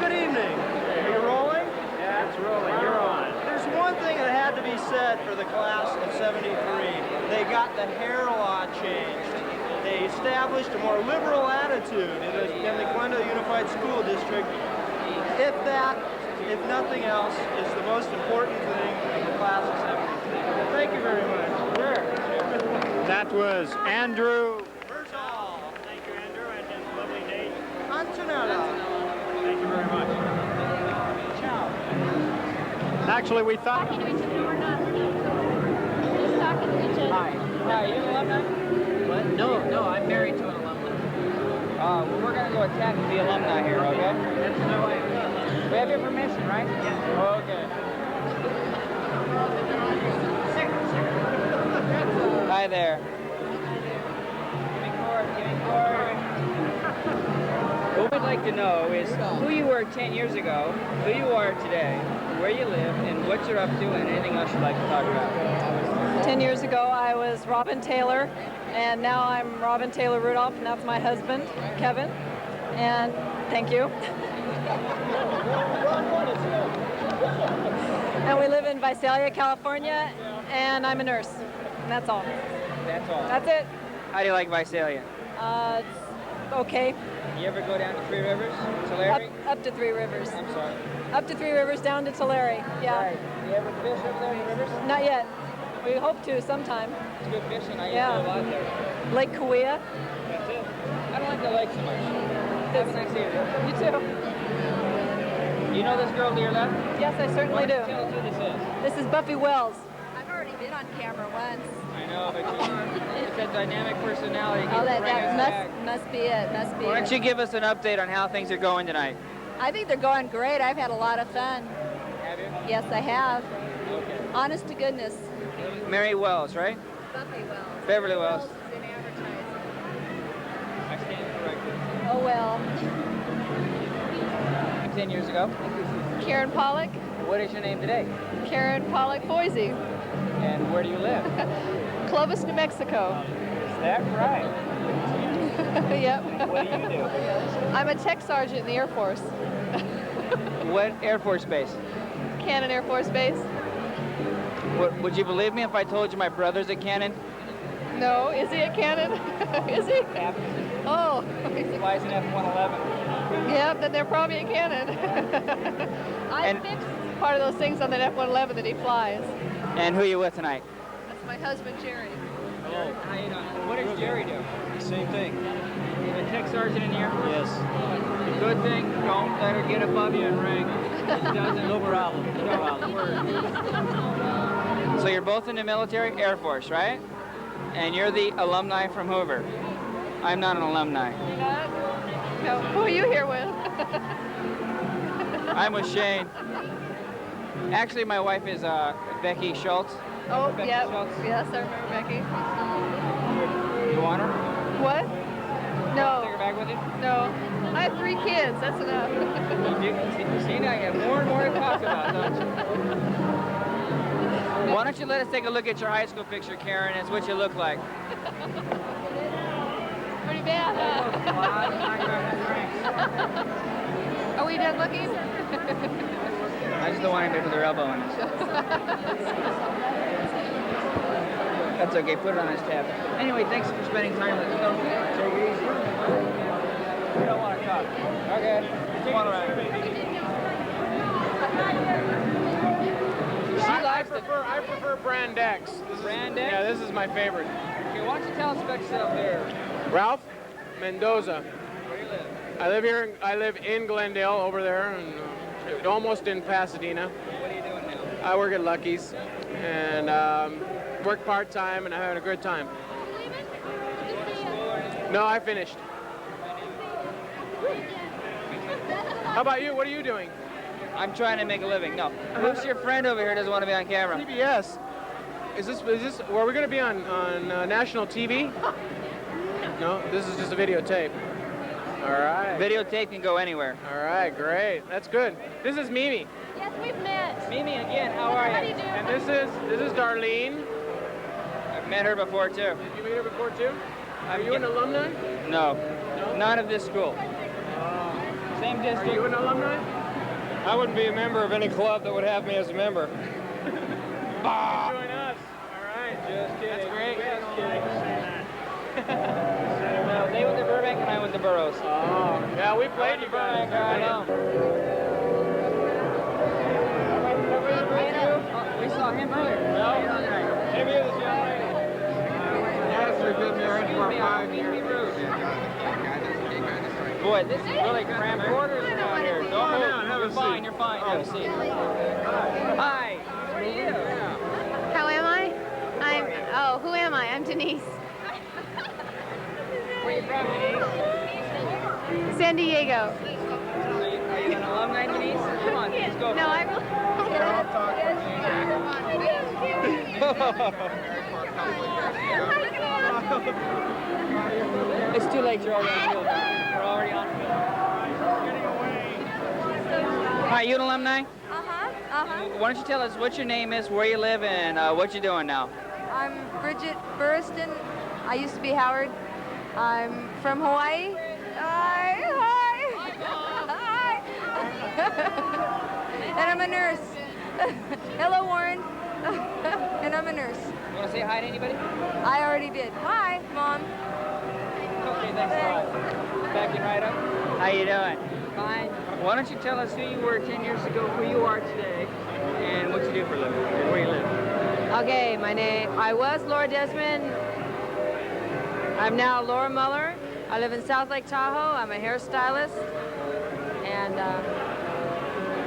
Good evening. Are you rolling? Yeah, it's rolling. You're on. There's one thing that had to be said for the class of '73. They got the hair law changed. They established a more liberal attitude in the Glendale Unified School District. If nothing else, is the most important thing in the class of '73. Thank you very much. Sure. That was Andrew Bertall. Thank you, Andrew, and a lovely day. Antonella. Thank you very much. Ciao. Actually, we thought... Talking to each other, we're not. Just talking to each other. Hi. Now, are you an alumni? What? No, I'm married to an alumni. Well, we're going to go attack the alumni here, okay? We have your permission, right? Yes. Okay. Hi there. Give me cord. What we'd like to know is who you were 10 years ago, who you are today, where you live, and what you're up to, and anything else you'd like to talk about. 10 years ago, I was Robin Taylor, and now I'm Robin Taylor Rudolph, and that's my husband, Kevin. And thank you. And we live in Visalia, California, and I'm a nurse. And that's all. That's all. That's it. How do you like Visalia? It's okay. You ever go down to Three Rivers, Tulare? Up to Three Rivers. I'm sorry. Up to Three Rivers, down to Tulare. Yeah. Right. You ever fish over there in the rivers? Not yet. We hope to sometime. It's good fishing. I used Yeah. to go out there. Lake Kauai. That's it. I don't like the lake so much. Have a nice evening. You too. You know this girl to your left? Yes, I certainly do. Tell us who this is. This is Buffy Wells. I've already been on camera once. I know, but it's that dynamic personality. Oh, that bring us back. must be it. Must be Why it. don't you give us an update on how things are going tonight? I think they're going great. I've had a lot of fun. Have you? Yes, I have. Okay. Honest to goodness. Mary Wells, right? Buffy Wells. Beverly Wells. is in advertising. I stand corrected. Oh, well. 10 years ago. Karen Pollock. What is your name today? Karen Pollock Foisey. And where do you live? Clovis, New Mexico. Is that right? Yep. What do you do? I'm a tech sergeant in the Air Force. What Air Force base? Cannon Air Force Base. Would you believe me if I told you my brother's at Cannon? No, is he at Cannon? Is he? Oh. He flies an F-111. Yep, then they're probably at Cannon. I fixed part of those things on that F-111 that he flies. And who are you with tonight? That's my husband, Jerry. Oh, how you doing? What does Jerry do? Same thing. He's a tech sergeant in the Air Force? Yes. The good thing, don't let her get above you in rank. No problem. No problem. So you're both in the military? Air Force, right? And you're the alumni from Hoover. I'm not an alumni. You're not? No. Who are you here with? I'm with Shane. Actually, my wife is Becky Schultz. Oh, Becky yep. Schultz? Yes, I remember Becky. You want her? What? No. Take her back with you? No. I have 3 kids. That's enough. See, now you have more and more to talk about, don't you? Why don't you let us take a look at your high school picture, Karen? It's what you look like. Pretty bad, huh? Are we done looking? I just don't want anybody with their elbow in it. That's okay, put it on his tab. Anyway, thanks for spending time with us. Take it easy. We don't want to talk. Okay. Come on around. I prefer Brand X. Brand X? Yeah, this is my favorite. Okay, why don't you tell us about yourself there? Ralph Mendoza. Where do you live? I live in Glendale over there, and almost in Pasadena. What are you doing now? I work at Lucky's and work part-time, and I'm having a good time. No, I finished. How about you? What are you doing? I'm trying to make a living. No. Who's your friend over here doesn't want to be on camera? CBS. Is this? Well, we're going to be on national TV? No, this is just a videotape. All right. Videotape can go anywhere. All right, great. That's good. This is Mimi. Yes, we've met. Mimi again. How are you? How do you do? And this is Darlene. I've met her before too. Did you meet her before too? Are you an alumni? No. None of this school. Same district. Are you an alumni? I wouldn't be a member of any club that would have me as a member. Join us. All right. Just kidding. That's great. Just kidding. No, they went to Burbank and I went to Burroughs. Oh. Yeah, we played you guys. I know. We saw him earlier. No. Maybe it was young lady. Yes, we've been married for 5 years. Boy, this is really cramped quarters down here. Don't move. You're fine. You're fine. Have a seat. Hi. How are you? How am I? Who am I? I'm Denise. Where are you from, Denise? San Diego. Are you an alumni, Denise? Come on, let's go. No, I'm. It's too late. You're already on field. We're already on field. Hi, you an alumni? Why don't you tell us what your name is, where you live, and what you're doing now? I'm Bridget Burriston. I used to be Howard. I'm from Hawaii. Hi. And I'm a nurse. Hello, Warren. And I'm a nurse. You want to say hi to anybody? I already did. Hi, Mom. Okay, thanks a lot. Backing right up. How you doing? Fine. Why don't you tell us who you were 10 years ago, who you are today, and what you do for a living, and where you live? Okay, I was Laura Desmond. I'm now Laura Muller. I live in South Lake Tahoe. I'm a hairstylist. And,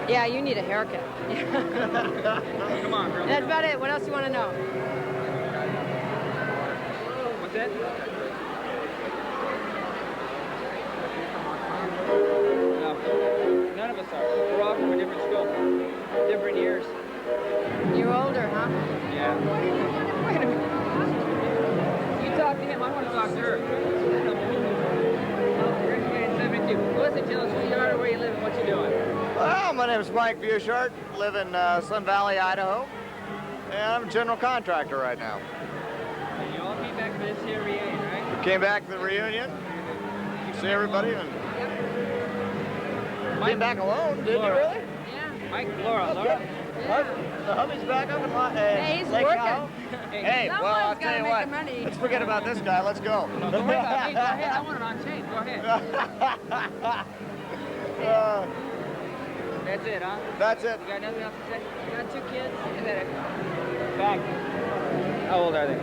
yeah, you need a haircut. Come on, girl. That's about it. What else do you want to know? What's that? No. None of us are. We're all from a different school. Different years. You're older, huh? Yeah. Wait a minute. You talk to him. I want to talk to her. Graduated in 72. Listen, tell us who you are, where you live, and what you're doing. Well, my name is Mike Bushart. Live in Sun Valley, Idaho. And I'm a general contractor right now. You all came back for this here reunion, right? We came back to the reunion. You see everybody and came back alone, did you really? Yeah. Mike, Laura. The hubby's back up in Hey, he's Lake working. Tahoe. Hey, well, I'll Someone's tell gotta you make what. the money. Let's forget about this guy. Let's go. No, don't worry about me. Go ahead. I want it on tape. Go ahead. That's it, huh? That's it. You got nothing else to say? You got 2 kids? Is that it? Back. How old are they?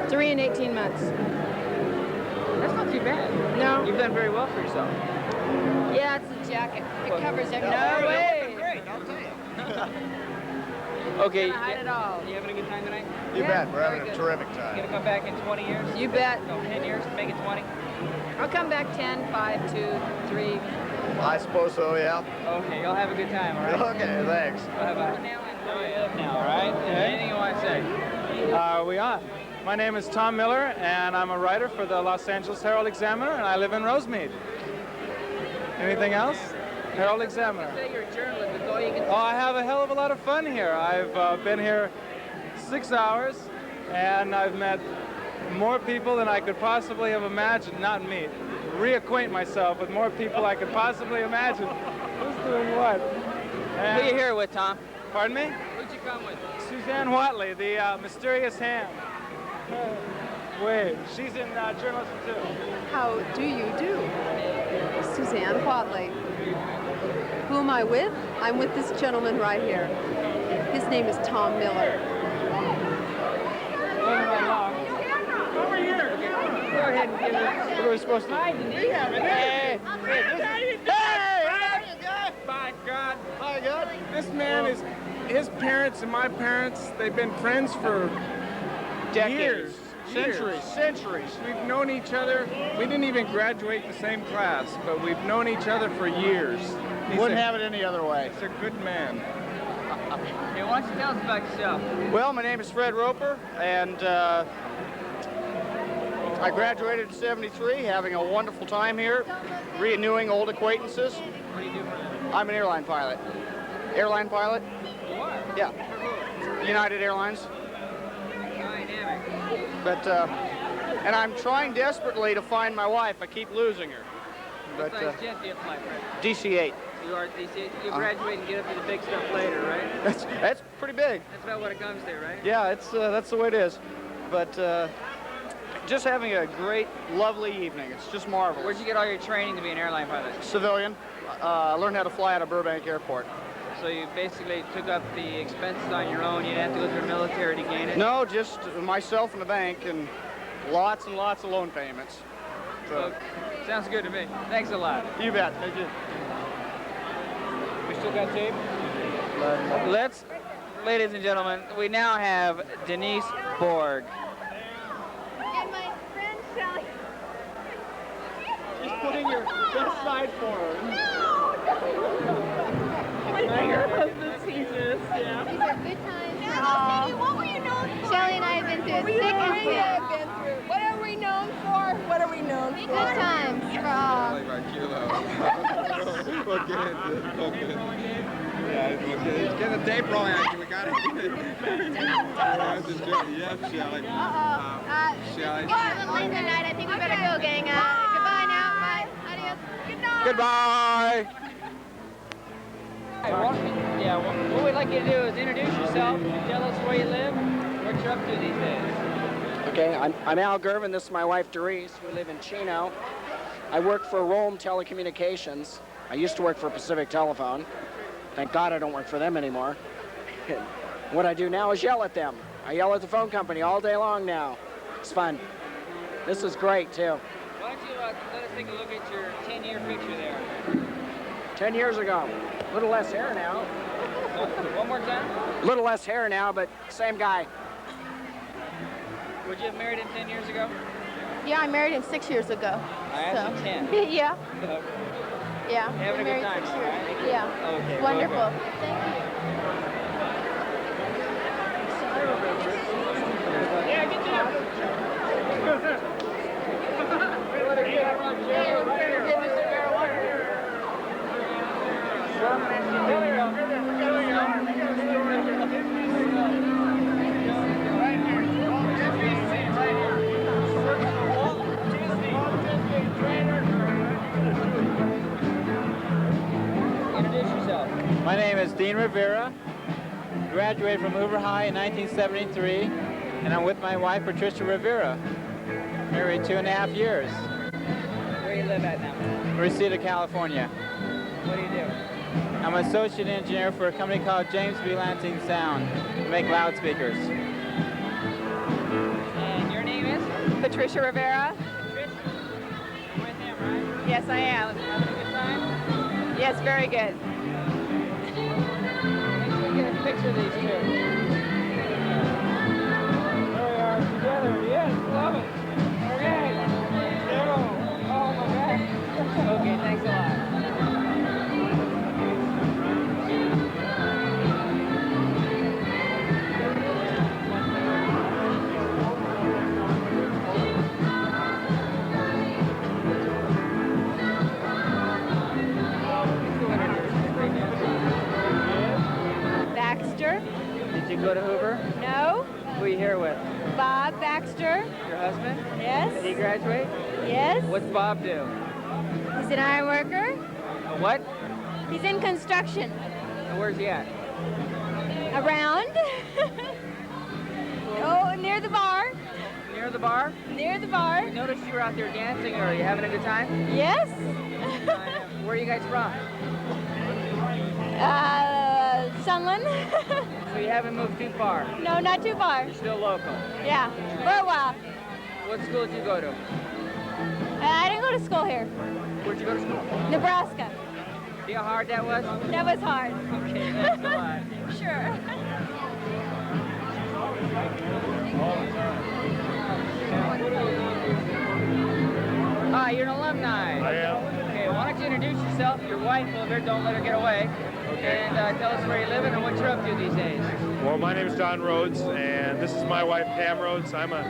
3 and 18 months. That's not too bad. No. You've done very well for yourself. Yeah, it's a jacket. It covers everything. No way. Great, I'll tell you. Okay. Hide it all. You having a good time tonight? You bet. We're having a good. terrific You time. gonna come back in 20 years? You bet. No, 10 years to make it 20? I'll come back 10, 5, 2, 3. I suppose so, yeah. Okay, y'all have a good time, all right? Okay, thanks. Bye-bye. Now, enjoy it now, all right? Anything you want to say? We are. My name is Tom Miller, and I'm a writer for the Los Angeles Herald-Examiner, and I live in Rosemead. Anything else? Herald-Examiner. You say you're a journalist, that's all you can say. Oh, I have a hell of a lot of fun here. I've been here 6 hours, and I've met more people than I could possibly have imagined. Not meet. Reacquaint myself with more people I could possibly imagine. Who's doing what? Who are you here with, Tom? Pardon me? Who'd you come with? Suzanne Watley, the mysterious ham. Wait, she's in journalism too. How do you do? Suzanne Watley. Who am I with? I'm with this gentleman right here. His name is Tom Miller. Over here. Go ahead and give it. What are we supposed to do? Hey! By God. By God. This man is, his parents and my parents, they've been friends for Decades. Centuries. We've known each other. We didn't even graduate the same class, but we've known each other for years. Wouldn't have it any other way. He's a good man. Hey, why don't you tell us about yourself? Well, my name is Fred Roper, and I graduated in '73, having a wonderful time here, renewing old acquaintances. What do you do for them? I'm an airline pilot. Airline pilot? You are? Yeah. United Airlines. Dynamic. But, and I'm trying desperately to find my wife. I keep losing her. What But size jet do you fly, Fred? DC-8. You are DC. You graduate and get up to the big stuff later, right? That's pretty big. That's about what it comes to, right? Yeah, it's that's the way it is. But just having a great, lovely evening. It's just marvelous. Where'd you get all your training to be an airline pilot? Civilian. Learned how to fly out of Burbank Airport. So you basically took up the expenses on your own. You didn't have to go through the military to gain it? No, just myself and the bank and lots of loan payments. So. Sounds good to me. Thanks a lot. You bet. Thank you. We still got tape? Let's, ladies and gentlemen, we now have Denise Borg. And my friend Shelly. Just putting your best side forward. Your husband's teachers, yeah. These are good times for all. What were you known for? Shelly and I have been through thick and thin. What are we known for? What are we known for? Good times for all. Get the tape rolling, actually. We got it. Yeah, Shelly. Shelly. It's getting late tonight. I think we better go, gang. Goodbye now. Bye. Adios. Goodbye. What we'd like you to do is introduce yourself, tell us where you live, what you're up to these days. Okay, I'm Al Gervin. This is my wife, Doris. We live in Chino. I work for Rome Telecommunications. I used to work for Pacific Telephone. Thank God I don't work for them anymore. What I do now is yell at them. I yell at the phone company all day long now. It's fun. This is great, too. Why don't you let us take a look at your 10-year picture there. 10 years ago. A little less hair now. One more time? A little less hair now, but same guy. Would you have married him 10 years ago? Yeah, I married him 6 years ago. I asked you 10. Yeah. Yeah. Having a good married time, 6 all years. right? Yeah. Okay. Wonderful. Well, Thank you. yeah, get down. Introduce yourself. My name is Dean Rivera. Graduated from Hoover High in 1973, and I'm with my wife, Patricia Rivera. Married 2.5 years. Where do you live at now? Reseda, California. What do you do? I'm an associate engineer for a company called James B. Lansing Sound. We make loudspeakers. And your name is? Patricia Rivera. Patricia. You're with him, right? Yes, I am. Having a good time? Yes, very good. Make sure we get a picture of these two. There we are together. Yes, love it. Okay. Oh my God. Okay, thanks a lot. husband? Yes. Did he graduate? Yes. What's Bob do? He's an iron worker. A what? He's in construction. And where's he at? Around. Oh, near the bar. Near the bar? Near the bar. We noticed you were out there dancing. Are you having a good time? Yes. Where are you guys from? Sunland. So you haven't moved too far? No, not too far. You're still local? Yeah, for a while. What school did you go to? I didn't go to school here. Where'd you go to school? Nebraska. See how hard that was? That was hard. Okay, thanks a lot. Sure. Hi, you're an alumni. I am. Okay, why don't you introduce yourself, your wife over there, don't let her get away, and tell us where you live and what you're up to these days. Well, my name is Don Rhodes, and this is my wife, Pam Rhodes. I'm a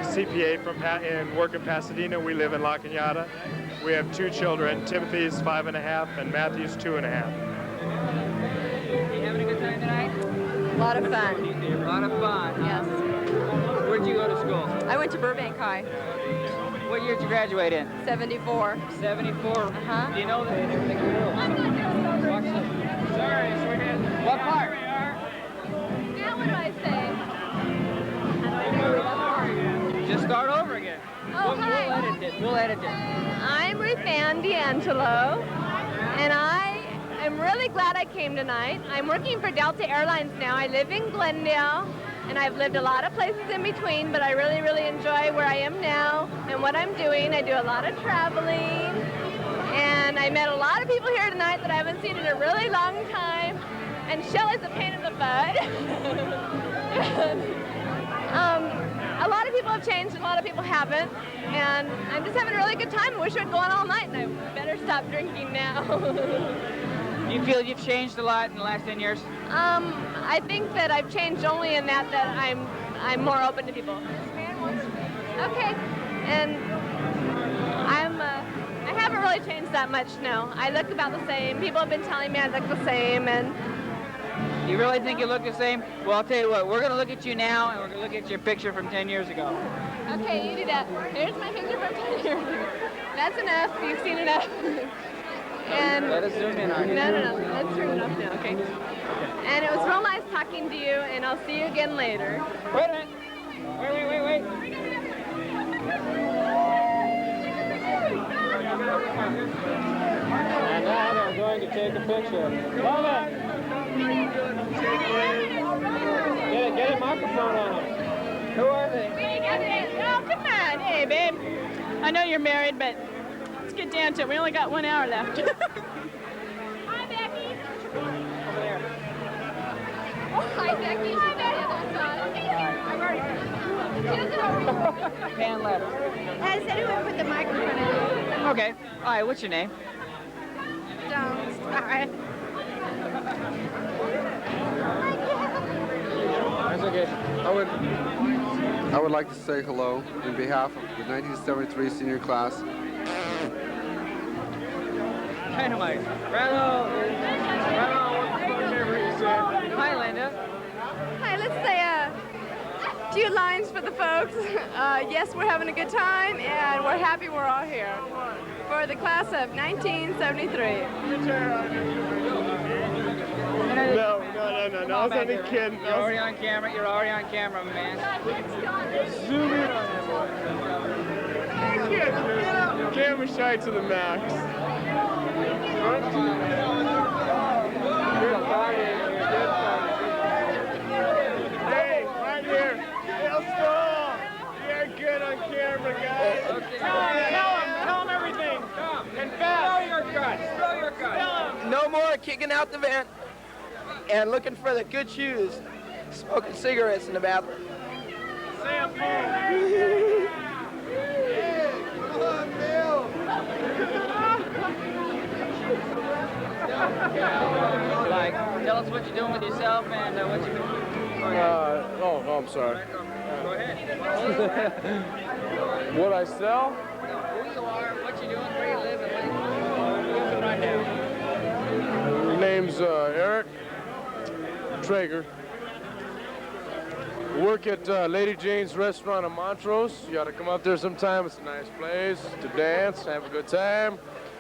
CPA and work in Pasadena. We live in La Cañada. We have 2 children. Timothy's 5.5 and Matthew's 2.5. You having a good time tonight? A lot of fun. A lot of fun. Yes. Where'd you go to school? I went to Burbank High. What year did you graduate in? 74. 74? Uh-huh. Do you know that? Watch this. Sorry, sweetheart. What part? Now what do I say? Just start over again. Oh, hi. We'll edit it. We'll edit it. I'm Ruth Ann D'Angelo, and I am really glad I came tonight. I'm working for Delta Airlines now. I live in Glendale, and I've lived a lot of places in between, but I really, really enjoy where I am now and what I'm doing. I do a lot of traveling, and I met a lot of people here tonight that I haven't seen in a really long time, and Shelley's a pain in the butt. A lot of people have changed, a lot of people haven't, and I'm just having a really good time. I wish it would go on all night, and I better stop drinking now. Do you feel you've changed a lot in the last 10 years? I think that I've changed only in that I'm more open to people. Okay, and I haven't really changed that much, no. I look about the same. People have been telling me I look the same, and You really think you look the same? Well, I'll tell you what, we're going to look at you now, and we're going to look at your picture from 10 years ago. okay, you do that. Here's my picture from 10 years ago. That's enough. You've seen enough. And Let us zoom in on you. No. Let's turn it off now, okay? And it was real nice talking to you, and I'll see you again later. Wait a minute. Wait. And now they're going to take a picture. Love Get a microphone on them. Who are they? Oh, come on. Hey, babe. I know you're married, but let's get down to it. We only got 1 hour left. Hi, Becky. Over there. Oh, hi, Becky. Hi, Becky. Pan left. I said whoever put the microphone in. Okay. All right, what's your name? Don't start. That's okay. I would like to say hello on behalf of the 1973 senior class. Dynamite. Bravo. Hi, Linda. Hi, let's say a few lines for the folks. Yes, we're having a good time, and we're happy we're all here for the class of 1973. No, I was only kidding. You're already on camera. You're already on camera, man. Zoom in on that boy. Camera shy to the max. Hey, right here. Real strong. You're good on camera, guys. Tell him everything. And fast. Spill your guts. No more kicking out the vent and looking for the good shoes, smoking cigarettes in the bathroom. Sam Like, tell us what you're doing with yourself and what you've been. I'm sorry. Go ahead. What I sell? Who you are, what you're doing, where you live, and what you do right now. Name's Eric Traeger. Work at Lady Jane's restaurant in Montrose. You ought to come up there sometime. It's a nice place to dance, have a good time.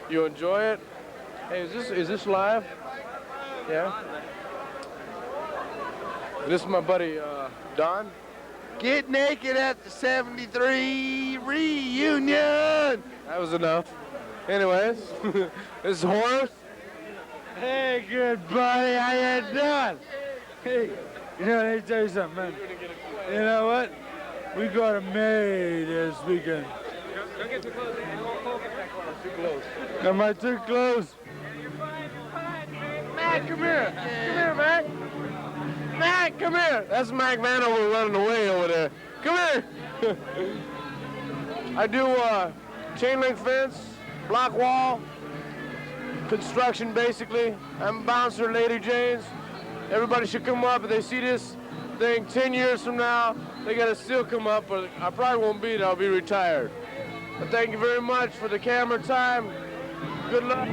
You enjoy it. Hey, is this live? Yeah. This is my buddy Don. Get naked at the 73 reunion. That was enough. Anyways, this is Horace. Hey, good buddy, how you doing? Hey, you know, let me tell you something, man. You know what? We got a May this weekend. Don't get too close. Don't focus that close. Too close. Am I too close? Mac, come here. Come here, Mac. Mac, come here. That's Mac Vanover running away over there. Come here. I do chain link fence, block wall, construction basically. I'm a bouncer at Lady Jane's. Everybody should come up if they see this thing 10 years from now. They gotta still come up, but I probably won't be there. I'll be retired. But thank you very much for the camera time. Good luck.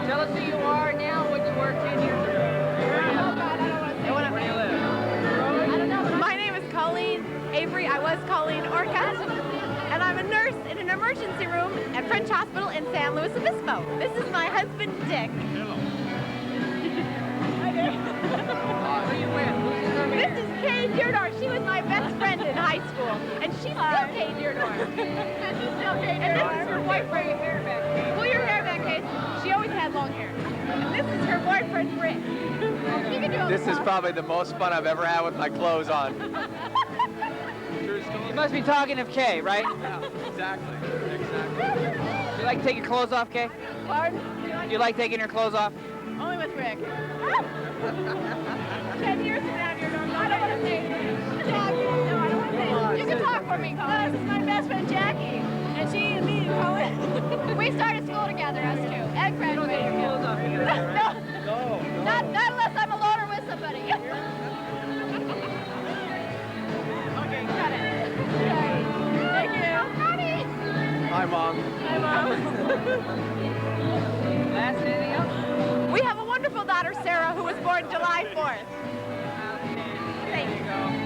Tell us who you are now, what you were 10 years ago. My name is Colleen Avery. I was Colleen Orca, and I'm a nurse in an emergency room at French Hospital in San Luis Obispo. This is my husband, Dick. Hello. Hi there. Who are you with? This is Kay Deardor. She was my best friend in high school, and she's still Kay Deardor. And she's still Kay Deardor. And this is her boyfriend. Pull your hair back, Kay. She always had long hair. And this is her boyfriend, Rick. You can do all This is stuff. probably the most fun I've ever had with my clothes on. You must be talking of Kay, right? Yeah, exactly. Do you like taking your clothes off, Kay? Pardon? Do you like taking your clothes off? Only with Rick. 10 years from now, you're normal. I don't want to say it. Jackie. No, I don't want to say it. You can talk for me, Colin. This is my best friend, Jackie. And she and me, Colin. We started school together, us two. And graduated. You don't take your clothes off together, right? No. Not unless I'm alone or with somebody. Okay, got it. Okay. Thank you. Hi, Mom. Hi, Mom. Last anything else? We have a wonderful daughter, Sarah, who was born July 4th. There you go.